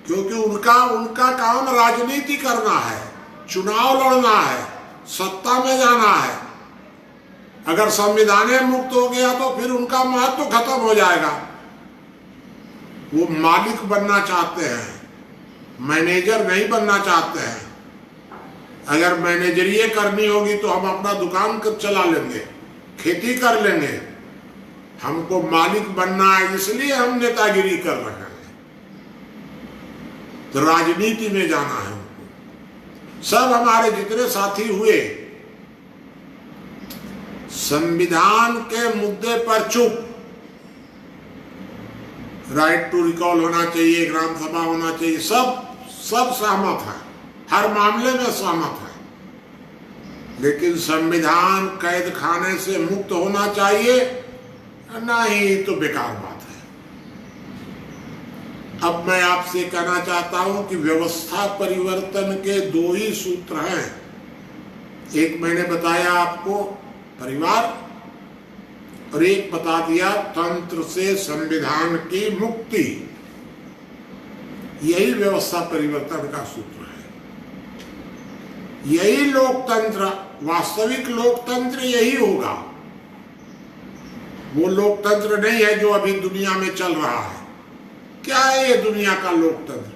क्योंकि उनका काम राजनीति करना है, चुनाव लड़ना है, सत्ता में जाना है। अगर संविधान मुक्त हो गया तो फिर उनका महत्व खत्म हो जाएगा। वो मालिक बनना चाहते हैं, मैनेजर नहीं बनना चाहते हैं। अगर मैनेजरिये करनी होगी तो हम अपना दुकान चला लेंगे, खेती कर लेंगे। हमको मालिक बनना है, इसलिए हम नेतागिरी कर रहे हैं। तो राजनीति में जाना है हमको। सब हमारे जितने साथी हुए संविधान के मुद्दे पर चुप। राइट टू रिकॉल होना चाहिए, ग्राम सभा होना चाहिए, सब सहमत है, हर मामले में सहमत है। लेकिन संविधान कैद खाने से मुक्त होना चाहिए, नहीं तो बेकार बात है। अब मैं आपसे कहना चाहता हूं कि व्यवस्था परिवर्तन के दो ही सूत्र हैं। एक मैंने बताया आपको, परिवार, और एक बता दिया तंत्र से संविधान की मुक्ति। यही व्यवस्था परिवर्तन का सूत्र है। यही लोकतंत्र, वास्तविक लोकतंत्र यही होगा। वो लोकतंत्र नहीं है जो अभी दुनिया में चल रहा है। क्या है ये दुनिया का लोकतंत्र?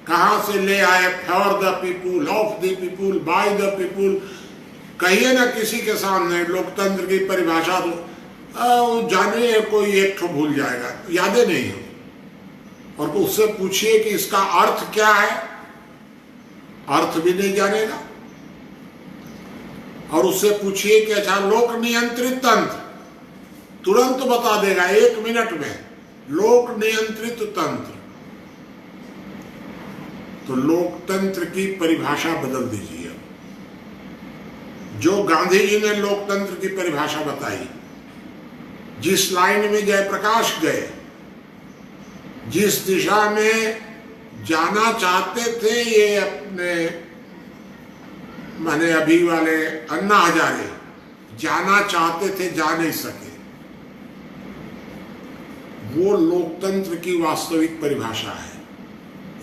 कहां से ले आए? For the people, of the people, by the people. कहिए ना किसी के सामने लोकतंत्र की परिभाषा तो जाने कोई एक ठो भूल जाएगा, यादें नहीं हो। और तो उससे पूछिए कि इसका अर्थ क्या है, अर्थ भी नहीं जानेगा। और उससे पूछिए कि अच्छा लोक नियंत्रित तंत्र, तुरंत बता देगा 1 मिनट में, लोक नियंत्रित तंत्र। तो लोकतंत्र की परिभाषा बदल दीजिए। जो गांधी जी ने लोकतंत्र की परिभाषा बताई, जिस लाइन में जयप्रकाश गए, जिस दिशा में जाना चाहते थे ये अपने माने अभी वाले अन्ना हजारे जाना चाहते थे, जा नहीं सके। वो लोकतंत्र की वास्तविक परिभाषा है।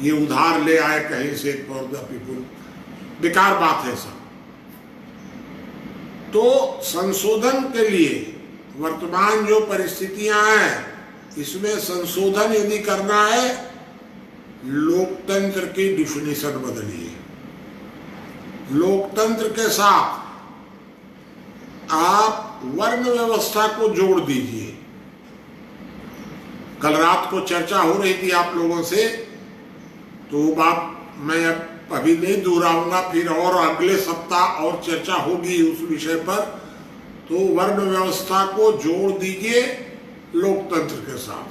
ये उधार ले आए कहीं से फॉर द पीपुल, बेकार बात है सब। तो संशोधन के लिए वर्तमान जो परिस्थितियां हैं, इसमें संशोधन यदि करना है, लोकतंत्र की डिफिनीशन बदलिए। लोकतंत्र के साथ आप वर्ण व्यवस्था को जोड़ दीजिए। कल रात को चर्चा हो रही थी आप लोगों से, तो वो बात मैं अभी नहीं दोहराऊंगा, फिर और अगले सप्ताह और चर्चा होगी उस विषय पर। तो वर्ण व्यवस्था को जोड़ दीजिए लोकतंत्र के साथ।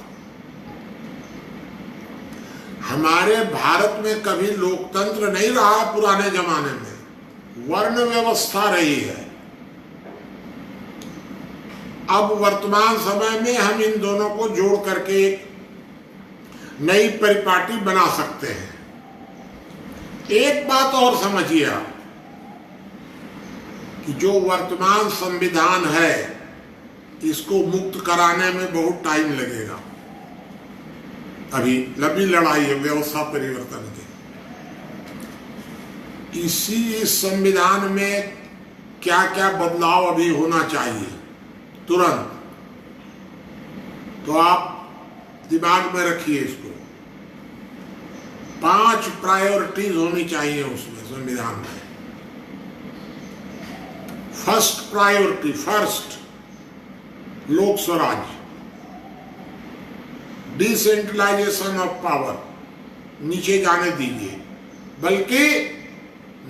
हमारे भारत में कभी लोकतंत्र नहीं रहा पुराने जमाने में, वर्ण व्यवस्था रही है। अब वर्तमान समय में हम इन दोनों को जोड़ करके एक नई परिपाटी बना सकते हैं। एक बात और समझिए आप कि जो वर्तमान संविधान है, इसको मुक्त कराने में बहुत टाइम लगेगा। अभी लंबी लड़ाई है व्यवस्था परिवर्तन की। इस संविधान में क्या क्या बदलाव अभी होना चाहिए तुरंत, तो आप दिमाग में रखिए इसको। 5 प्रायोरिटीज होनी चाहिए उसमें संविधान में। फर्स्ट प्रायोरिटी, फर्स्ट लोक स्वराज, डिसेंट्रलाइजेशन ऑफ पावर, नीचे जाने दीजिए, बल्कि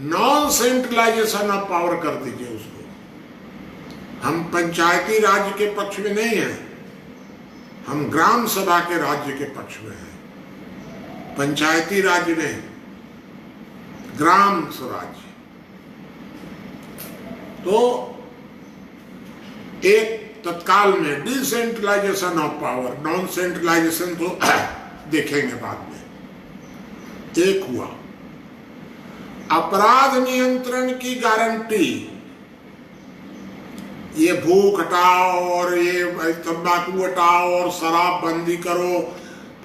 नॉन सेंट्रलाइजेशन ऑफ पावर कर दीजिए उसको। हम पंचायती राज्य के पक्ष में नहीं हैं, हम ग्राम सभा के राज्य के पक्ष में हैं। पंचायती राज्य नहीं, ग्राम स्वराज्य। तो एक तत्काल में decentralisation of power, non centralisation तो देखेंगे बाद में। एक हुआ अपराध नियंत्रण की गारंटी, ये भूख हटाओ और ये तंबाकू हटाओ और शराब बंदी करो,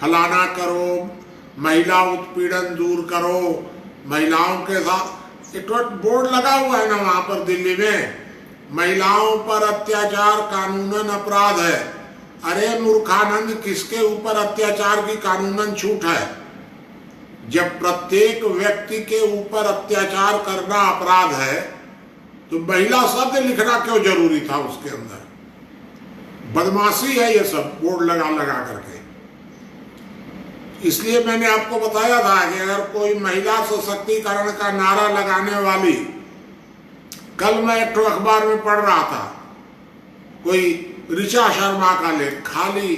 फलाना करो, महिला उत्पीड़न दूर करो, महिलाओं के साथ एक बोर्ड लगा हुआ है ना वहां पर दिल्ली में, महिलाओं पर अत्याचार कानूनन अपराध है। अरे मूर्खानंद, किसके ऊपर अत्याचार की कानूनन छूट है? जब प्रत्येक व्यक्ति के ऊपर अत्याचार करना अपराध है तो महिला शब्द लिखना क्यों जरूरी था उसके अंदर? बदमाशी है ये सब बोर्ड लगा लगा करके। इसलिए मैंने आपको बताया था कि अगर कोई महिला सशक्तिकरण का नारा लगाने वाली, कल मैं एक अखबार में पढ़ रहा था, कोई ऋचा शर्मा का लेख, खाली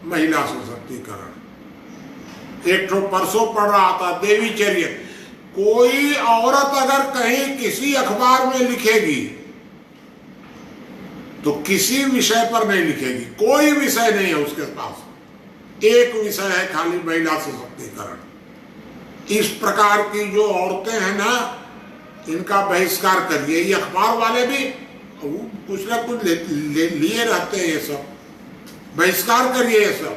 महिला सशक्तिकरण। एक परसों पढ़ रहा था देवी चर्य। कोई औरत अगर कहीं किसी अखबार में लिखेगी तो किसी विषय पर नहीं लिखेगी, कोई विषय नहीं है उसके पास, एक विषय है खाली महिला सशक्तिकरण। इस प्रकार की जो औरतें हैं ना, इनका बहिष्कार करिए। ये अखबार वाले भी कुछ ना कुछ लिए रहते हैं, ये सब बहिष्कार करिए। ये सब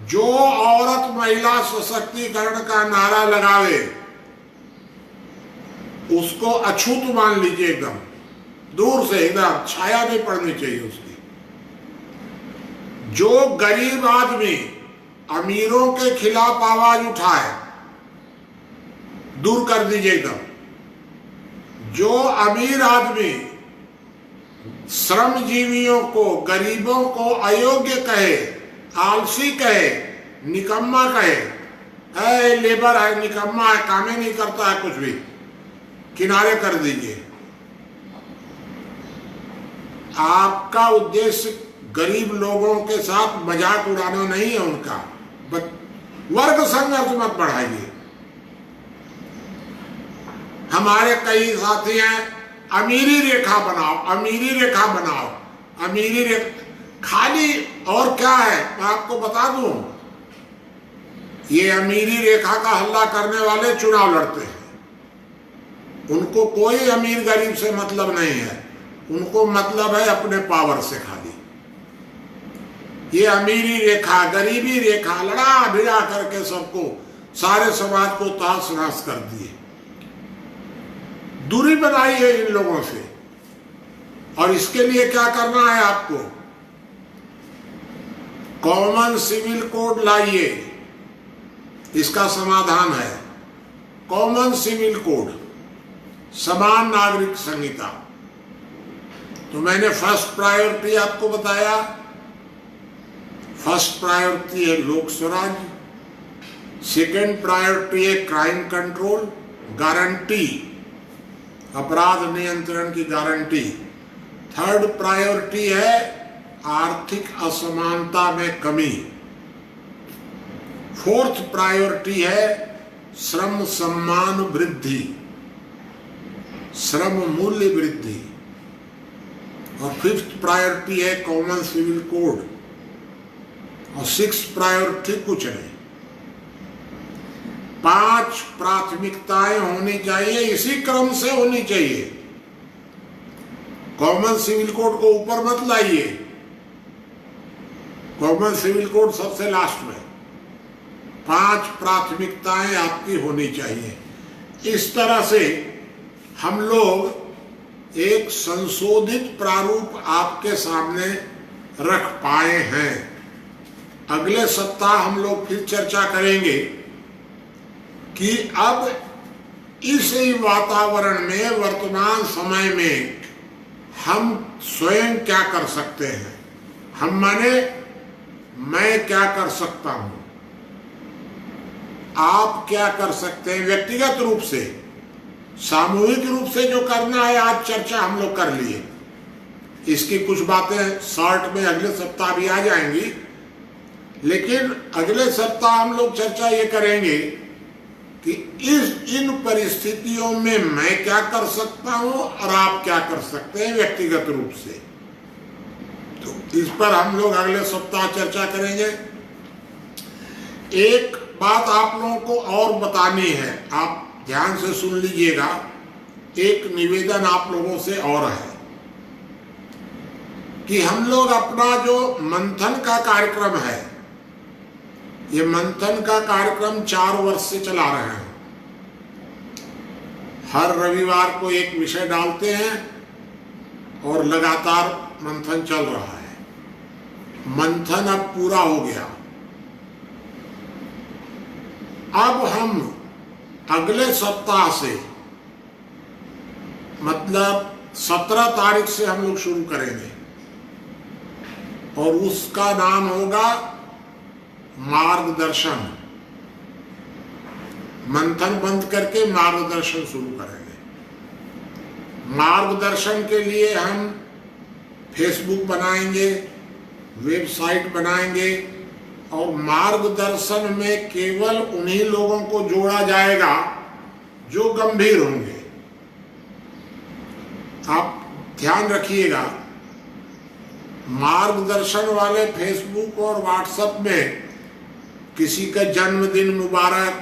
जो औरत महिला सशक्तिकरण का नारा लगावे उसको अछूत मान लीजिए, एकदम दूर से, एकदम छाया नहीं पड़नी चाहिए उसकी। जो गरीब आदमी अमीरों के खिलाफ आवाज उठाए, दूर कर दीजिए एकदम। जो अमीर आदमी श्रमजीवियों को, गरीबों को अयोग्य कहे, आलसी कहे, निकम्मा कहे, ऐ लेबर है, निकम्मा है, काम ही नहीं करता है कुछ भी, किनारे कर दीजिए। आपका उद्देश्य गरीब लोगों के साथ मजाक उड़ाना नहीं है उनका, वर्ग संघर्ष मत बढ़ाइए। हमारे कई साथी हैं, अमीरी रेखा बनाओ, अमीरी रेखा बनाओ, अमीरी रेखा खाली। और क्या है मैं आपको बता दूं, ये अमीरी रेखा का हल्ला करने वाले चुनाव लड़ते हैं। उनको कोई अमीर गरीब से मतलब नहीं है, उनको मतलब है अपने पावर से खाली। ये अमीरी रेखा, गरीबी रेखा लड़ा भिड़ा करके सबको, सारे समाज को तहस नहस कर दिए। दूरी बनाई है इन लोगों से। और इसके लिए क्या करना है आपको? कॉमन सिविल कोड लाइए, इसका समाधान है। कॉमन सिविल कोड, समान नागरिक संहिता। तो मैंने फर्स्ट प्रायोरिटी आपको बताया, फर्स्ट प्रायोरिटी है लोक स्वराज्य, सेकेंड प्रायोरिटी है क्राइम कंट्रोल, गारंटी, अपराध नियंत्रण की गारंटी। थर्ड प्रायोरिटी है आर्थिक असमानता में कमी। फोर्थ प्रायोरिटी है श्रम सम्मान वृद्धि, श्रम मूल्य वृद्धि। और फिफ्थ प्रायोरिटी है कॉमन सिविल कोड। और सिक्स प्रायोरिटी कुछ नहीं, 5 प्राथमिकताएं होनी चाहिए, इसी क्रम से होनी चाहिए। कॉमन सिविल कोड को ऊपर मत लाइए, कॉमन सिविल कोड सबसे लास्ट में। 5 प्राथमिकताएं आपकी होनी चाहिए। इस तरह से हम लोग एक संशोधित प्रारूप आपके सामने रख पाए हैं। अगले सप्ताह हम लोग फिर चर्चा करेंगे कि अब इस वातावरण में, वर्तमान समय में हम स्वयं क्या कर सकते हैं। हम माने मैं क्या कर सकता हूं, आप क्या कर सकते हैं व्यक्तिगत रूप से। सामूहिक रूप से जो करना है आज चर्चा हम लोग कर लिए, इसकी कुछ बातें शॉर्ट में अगले सप्ताह भी आ जाएंगी। लेकिन अगले सप्ताह हम लोग चर्चा ये करेंगे कि इन परिस्थितियों में मैं क्या कर सकता हूं और आप क्या कर सकते हैं व्यक्तिगत रूप से। तो इस पर हम लोग अगले सप्ताह चर्चा करेंगे। एक बात आप लोगों को और बतानी है, आप ध्यान से सुन लीजिएगा। एक निवेदन आप लोगों से और है कि हम लोग अपना जो मंथन का कार्यक्रम है, ये मंथन का कार्यक्रम 4 वर्ष से चला रहे हैं। हर रविवार को एक विषय डालते हैं और लगातार मंथन चल रहा है। मंथन अब पूरा हो गया। अब हम अगले सप्ताह से, मतलब 17 तारीख से हम लोग शुरू करेंगे और उसका नाम होगा मार्गदर्शन। मंथन बंद करके मार्गदर्शन शुरू करेंगे। मार्गदर्शन के लिए हम फेसबुक बनाएंगे, वेबसाइट बनाएंगे और मार्गदर्शन में केवल उन्हीं लोगों को जोड़ा जाएगा जो गंभीर होंगे। आप ध्यान रखिएगा, मार्गदर्शन वाले फेसबुक और व्हाट्सएप में किसी का जन्मदिन मुबारक,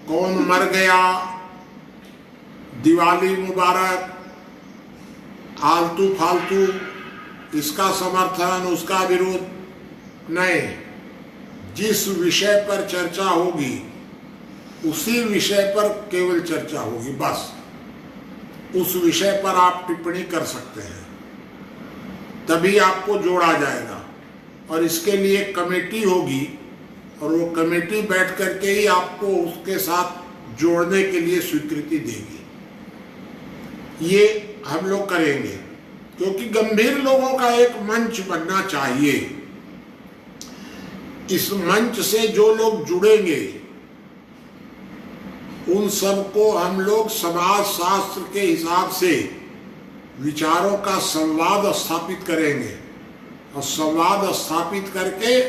कौन मर गया, दिवाली मुबारक, आलतू फालतू, इसका समर्थन उसका विरोध नहीं। जिस विषय पर चर्चा होगी उसी विषय पर केवल चर्चा होगी, बस उस विषय पर आप टिप्पणी कर सकते हैं, तभी आपको जोड़ा जाएगा। और इसके लिए कमेटी होगी और वो कमेटी बैठ करके ही आपको उसके साथ जोड़ने के लिए स्वीकृति देगी। ये हम लोग करेंगे क्योंकि गंभीर लोगों का एक मंच बनना चाहिए। इस मंच से जो लोग जुड़ेंगे उन सबको हम लोग समाज शास्त्र के हिसाब से विचारों का संवाद स्थापित करेंगे और संवाद स्थापित करके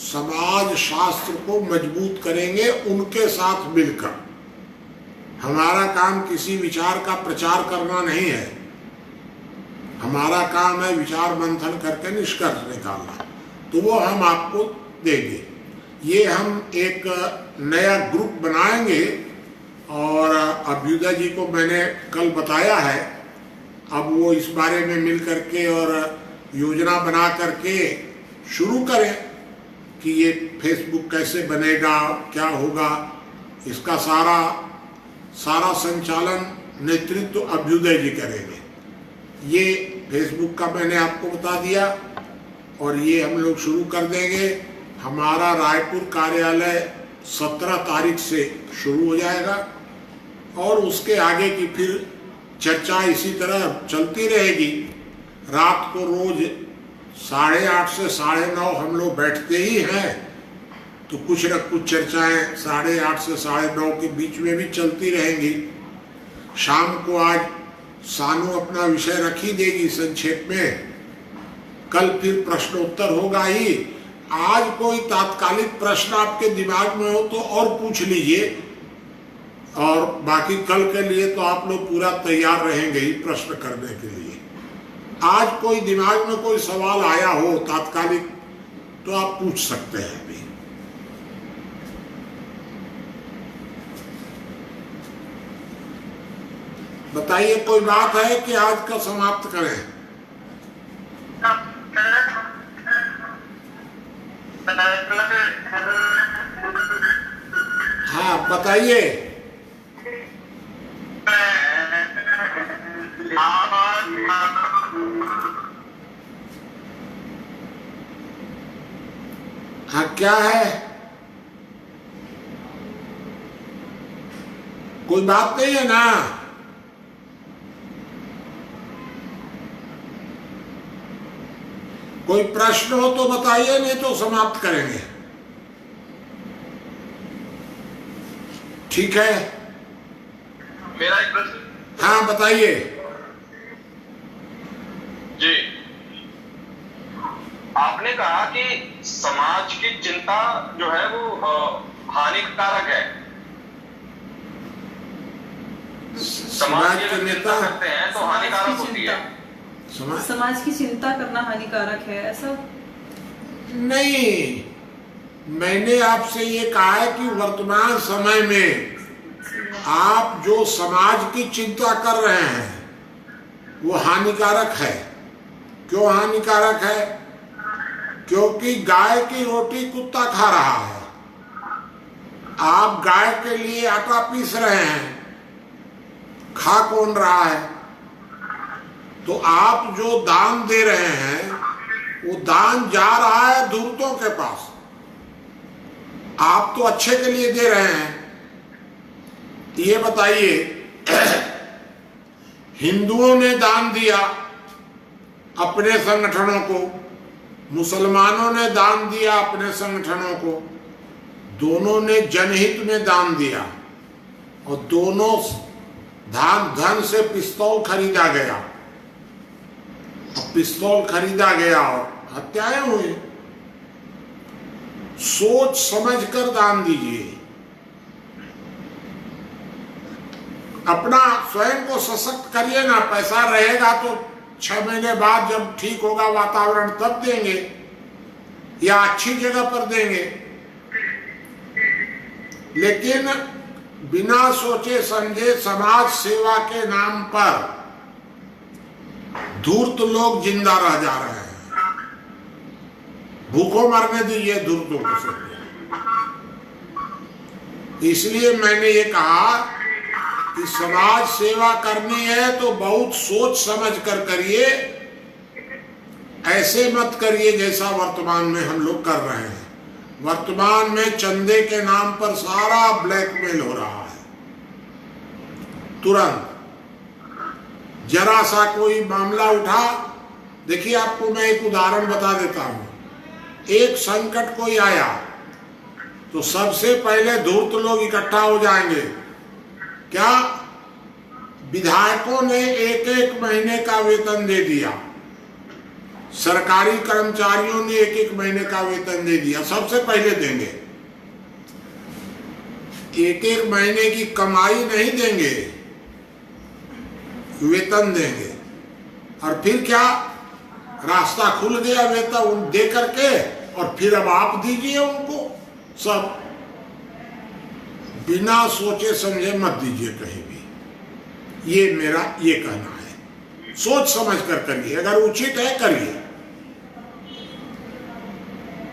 समाज शास्त्र को मजबूत करेंगे उनके साथ मिलकर। हमारा काम किसी विचार का प्रचार करना नहीं है, हमारा काम है विचार मंथन करके निष्कर्ष निकालना। तो वो हम आपको देंगे। ये हम एक नया ग्रुप बनाएंगे और अभ्युदय जी को मैंने कल बताया है। अब वो इस बारे में मिल करके और योजना बना करके शुरू करें कि ये फेसबुक कैसे बनेगा, क्या होगा, इसका सारा संचालन नेतृत्व अभ्युदय जी करेंगे। ये फेसबुक का मैंने आपको बता दिया और ये हम लोग शुरू कर देंगे। हमारा रायपुर कार्यालय 17 तारीख से शुरू हो जाएगा और उसके आगे की फिर चर्चा इसी तरह चलती रहेगी। रात को रोज 8:30 से 9:30 हम लोग बैठते ही हैं, तो कुछ न कुछ चर्चाएं 8:30 से 9:30 के बीच में भी चलती रहेंगी। शाम को आज सानू अपना विषय रख ही देगी संक्षेप में, कल फिर प्रश्नोत्तर होगा ही। आज कोई तात्कालिक प्रश्न आपके दिमाग में हो तो और पूछ लीजिए, और बाकी कल के लिए तो आप लोग पूरा तैयार रहेंगे ही प्रश्न करने के लिए। आज कोई दिमाग में कोई सवाल आया हो तात्कालिक तो आप पूछ सकते हैं अभी। बताइए, कोई बात है कि आज का समाप्त करें? हाँ बताइए। हाँ क्या है? कोई बात नहीं है ना? कोई प्रश्न हो तो बताइए, नहीं तो समाप्त करेंगे। ठीक है, मेरा एक प्रश्न। हाँ बताइए जी। आपने कहा कि समाज की चिंता जो है वो हानिकारक है, समाज की के अगर नेता चिंता करते हैं तो हानिकारक होती है। समाज की चिंता करना हानिकारक है, ऐसा नहीं, मैंने आपसे ये कहा है कि वर्तमान समय में आप जो समाज की चिंता कर रहे हैं वो हानिकारक है। क्यों हानिकारक है? क्योंकि गाय की रोटी कुत्ता खा रहा है। आप गाय के लिए आटा पीस रहे हैं, खा कौन रहा है? तो आप जो दान दे रहे हैं वो दान जा रहा है धूर्तों के पास। आप तो अच्छे के लिए दे रहे हैं। ये बताइए, हिंदुओं ने दान दिया अपने संगठनों को, मुसलमानों ने दान दिया अपने संगठनों को, दोनों ने जनहित में दान दिया और दोनों धन से पिस्तौल खरीदा गया। पिस्तौल खरीदा गया और हत्याएं हुई। सोच समझकर दान दीजिए। अपना स्वयं को सशक्त करिए ना। पैसा रहेगा तो 6 महीने बाद जब ठीक होगा वातावरण तब देंगे या अच्छी जगह पर देंगे। लेकिन बिना सोचे समझे समाज सेवा के नाम पर धूर्त लोग जिंदा रह जा रहे हैं। भूखों मरने दीजिए धूर्तों को सब। इसलिए मैंने ये कहा कि समाज सेवा करनी है तो बहुत सोच समझ कर करिए। ऐसे मत करिए जैसा वर्तमान में हम लोग कर रहे हैं। वर्तमान में चंदे के नाम पर सारा ब्लैकमेल हो रहा है। तुरंत जरा सा कोई मामला उठा, देखिए आपको मैं एक उदाहरण बता देता हूं। एक संकट कोई आया तो सबसे पहले धूर्त लोग इकट्ठा हो जाएंगे। क्या? विधायकों ने 1-1 महीने का वेतन दे दिया, सरकारी कर्मचारियों ने 1-1 महीने का वेतन दे दिया। सबसे पहले देंगे। 1-1 महीने की कमाई नहीं देंगे, वेतन देंगे। और फिर क्या? रास्ता खुल गया वेतन दे करके, और फिर अब आप दीजिए उनको सब। बिना सोचे समझे मत दीजिए कहीं भी। ये मेरा ये कहना है। सोच समझ कर करिए, अगर उचित है करिए।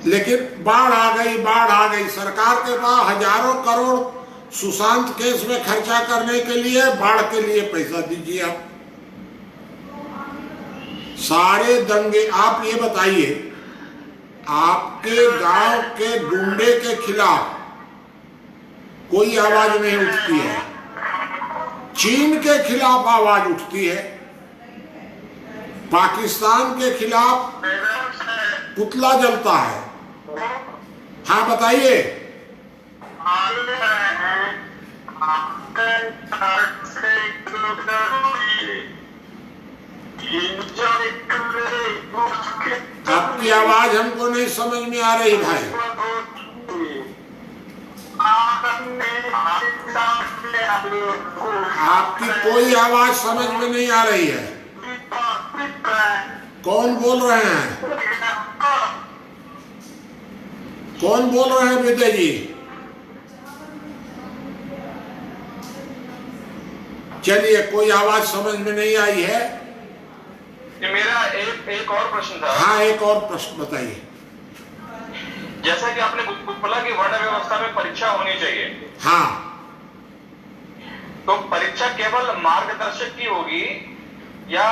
लेकिन बाढ़ आ गई। सरकार के पास हजारों करोड़ सुशांत केस में खर्चा करने के लिए, बाढ़ के लिए पैसा दीजिए आप। सारे दंगे, आप ये बताइए, आपके गांव के गुंडे के खिलाफ कोई आवाज नहीं उठती है। चीन के खिलाफ आवाज उठती है, पाकिस्तान के खिलाफ पुतला जलता है। हाँ बताइए। आपकी आवाज हमको नहीं समझ में आ रही भाई। आपकी कोई आवाज समझ में नहीं आ रही है। कौन बोल रहे हैं? कौन बोल रहे हैं विजय जी? चलिए, कोई आवाज समझ में नहीं आई है। मेरा एक और प्रश्न था। हाँ, एक और प्रश्न बताइए। जैसा कि आपने बोला कि वर्ण व्यवस्था में परीक्षा होनी चाहिए। हाँ, तो परीक्षा केवल मार्गदर्शक की होगी या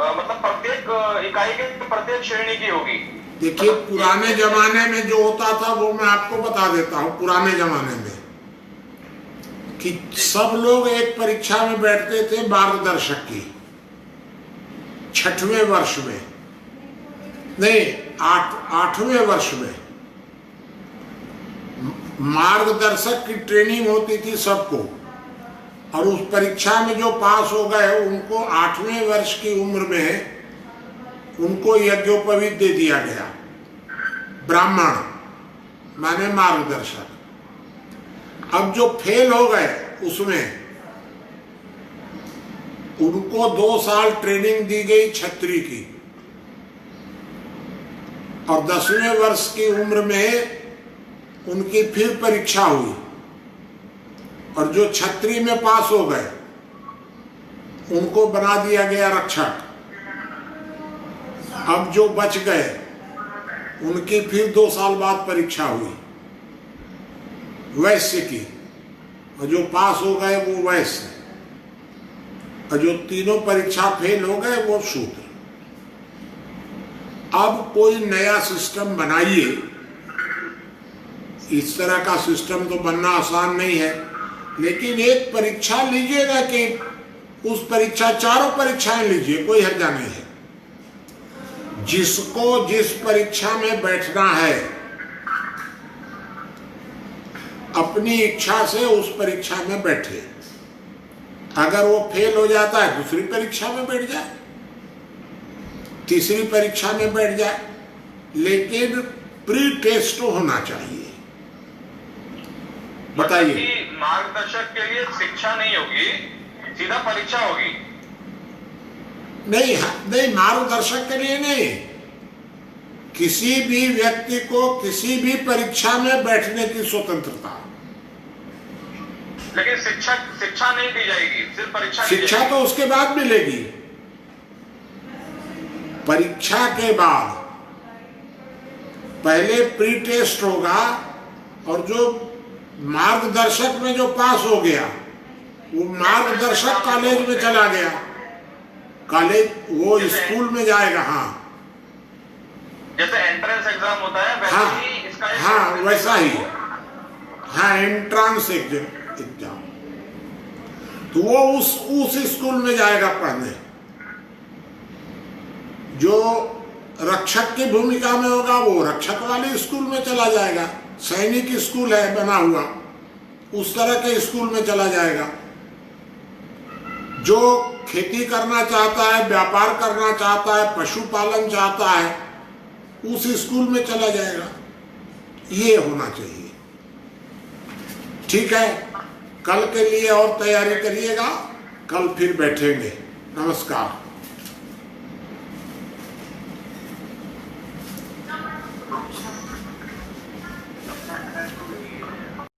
मतलब प्रत्येक इकाई के प्रत्येक श्रेणी की होगी? देखिए, पुराने जमाने में जो होता था वो मैं आपको बता देता हूँ। पुराने जमाने में कि सब लोग एक परीक्षा में बैठते थे मार्गदर्शक की। 6वें वर्ष में नहीं, 8वें वर्ष में मार्गदर्शक की ट्रेनिंग होती थी सबको। और उस परीक्षा में जो पास हो गए उनको 8वें वर्ष की उम्र में उनको यज्ञोपवीत दे दिया गया। ब्राह्मण माने मार्गदर्शक। अब जो फेल हो गए उसमें उनको 2 साल ट्रेनिंग दी गई छतरी की, और 10वें वर्ष की उम्र में उनकी फिर परीक्षा हुई, और जो छतरी में पास हो गए उनको बना दिया गया रक्षक। अब जो बच गए उनकी फिर 2 साल बाद परीक्षा हुई वैश्य की, और जो पास हो गए वो वैश्य, और जो तीनों परीक्षा फेल हो गए वो शूद्र। अब कोई नया सिस्टम बनाइए, इस तरह का सिस्टम तो बनना आसान नहीं है, लेकिन एक परीक्षा लीजिएगा कि उस परीक्षा, चारों परीक्षाएं लीजिए, कोई हर्जा नहीं है। जिसको जिस परीक्षा में बैठना है अपनी इच्छा से उस परीक्षा में बैठे। अगर वो फेल हो जाता है दूसरी परीक्षा में बैठ जाए, तीसरी परीक्षा में बैठ जाए, लेकिन प्री टेस्ट होना चाहिए। बताइए। मार्गदर्शक के लिए शिक्षा नहीं होगी, सीधा परीक्षा होगी? नहीं, मार्गदर्शक के लिए नहीं, किसी भी व्यक्ति को किसी भी परीक्षा में बैठने की स्वतंत्रता। लेकिन शिक्षा नहीं दी जाएगी, सिर्फ परीक्षा। शिक्षा तो उसके बाद मिलेगी। परीक्षा के बाद पहले प्री टेस्ट होगा, और जो मार्गदर्शक में जो पास हो गया वो मार्गदर्शक कॉलेज में चला गया, कॉलेज वो स्कूल में जाएगा। हाँ, जैसे एंट्रेंस एग्जाम होता है वैसे ही इसका हाँ वैसा ही। हाँ, एंट्रेंस एग्जाम, तो वो उस स्कूल में जाएगा पढ़ने। जो रक्षक की भूमिका में होगा वो रक्षक वाले स्कूल में चला जाएगा। सैनिक स्कूल है बना हुआ, उस तरह के स्कूल में चला जाएगा। जो खेती करना चाहता है, व्यापार करना चाहता है, पशुपालन चाहता है, उस स्कूल में चला जाएगा। ये होना चाहिए। ठीक है, कल के लिए और तैयारी करिएगा, कल फिर बैठेंगे। नमस्कार।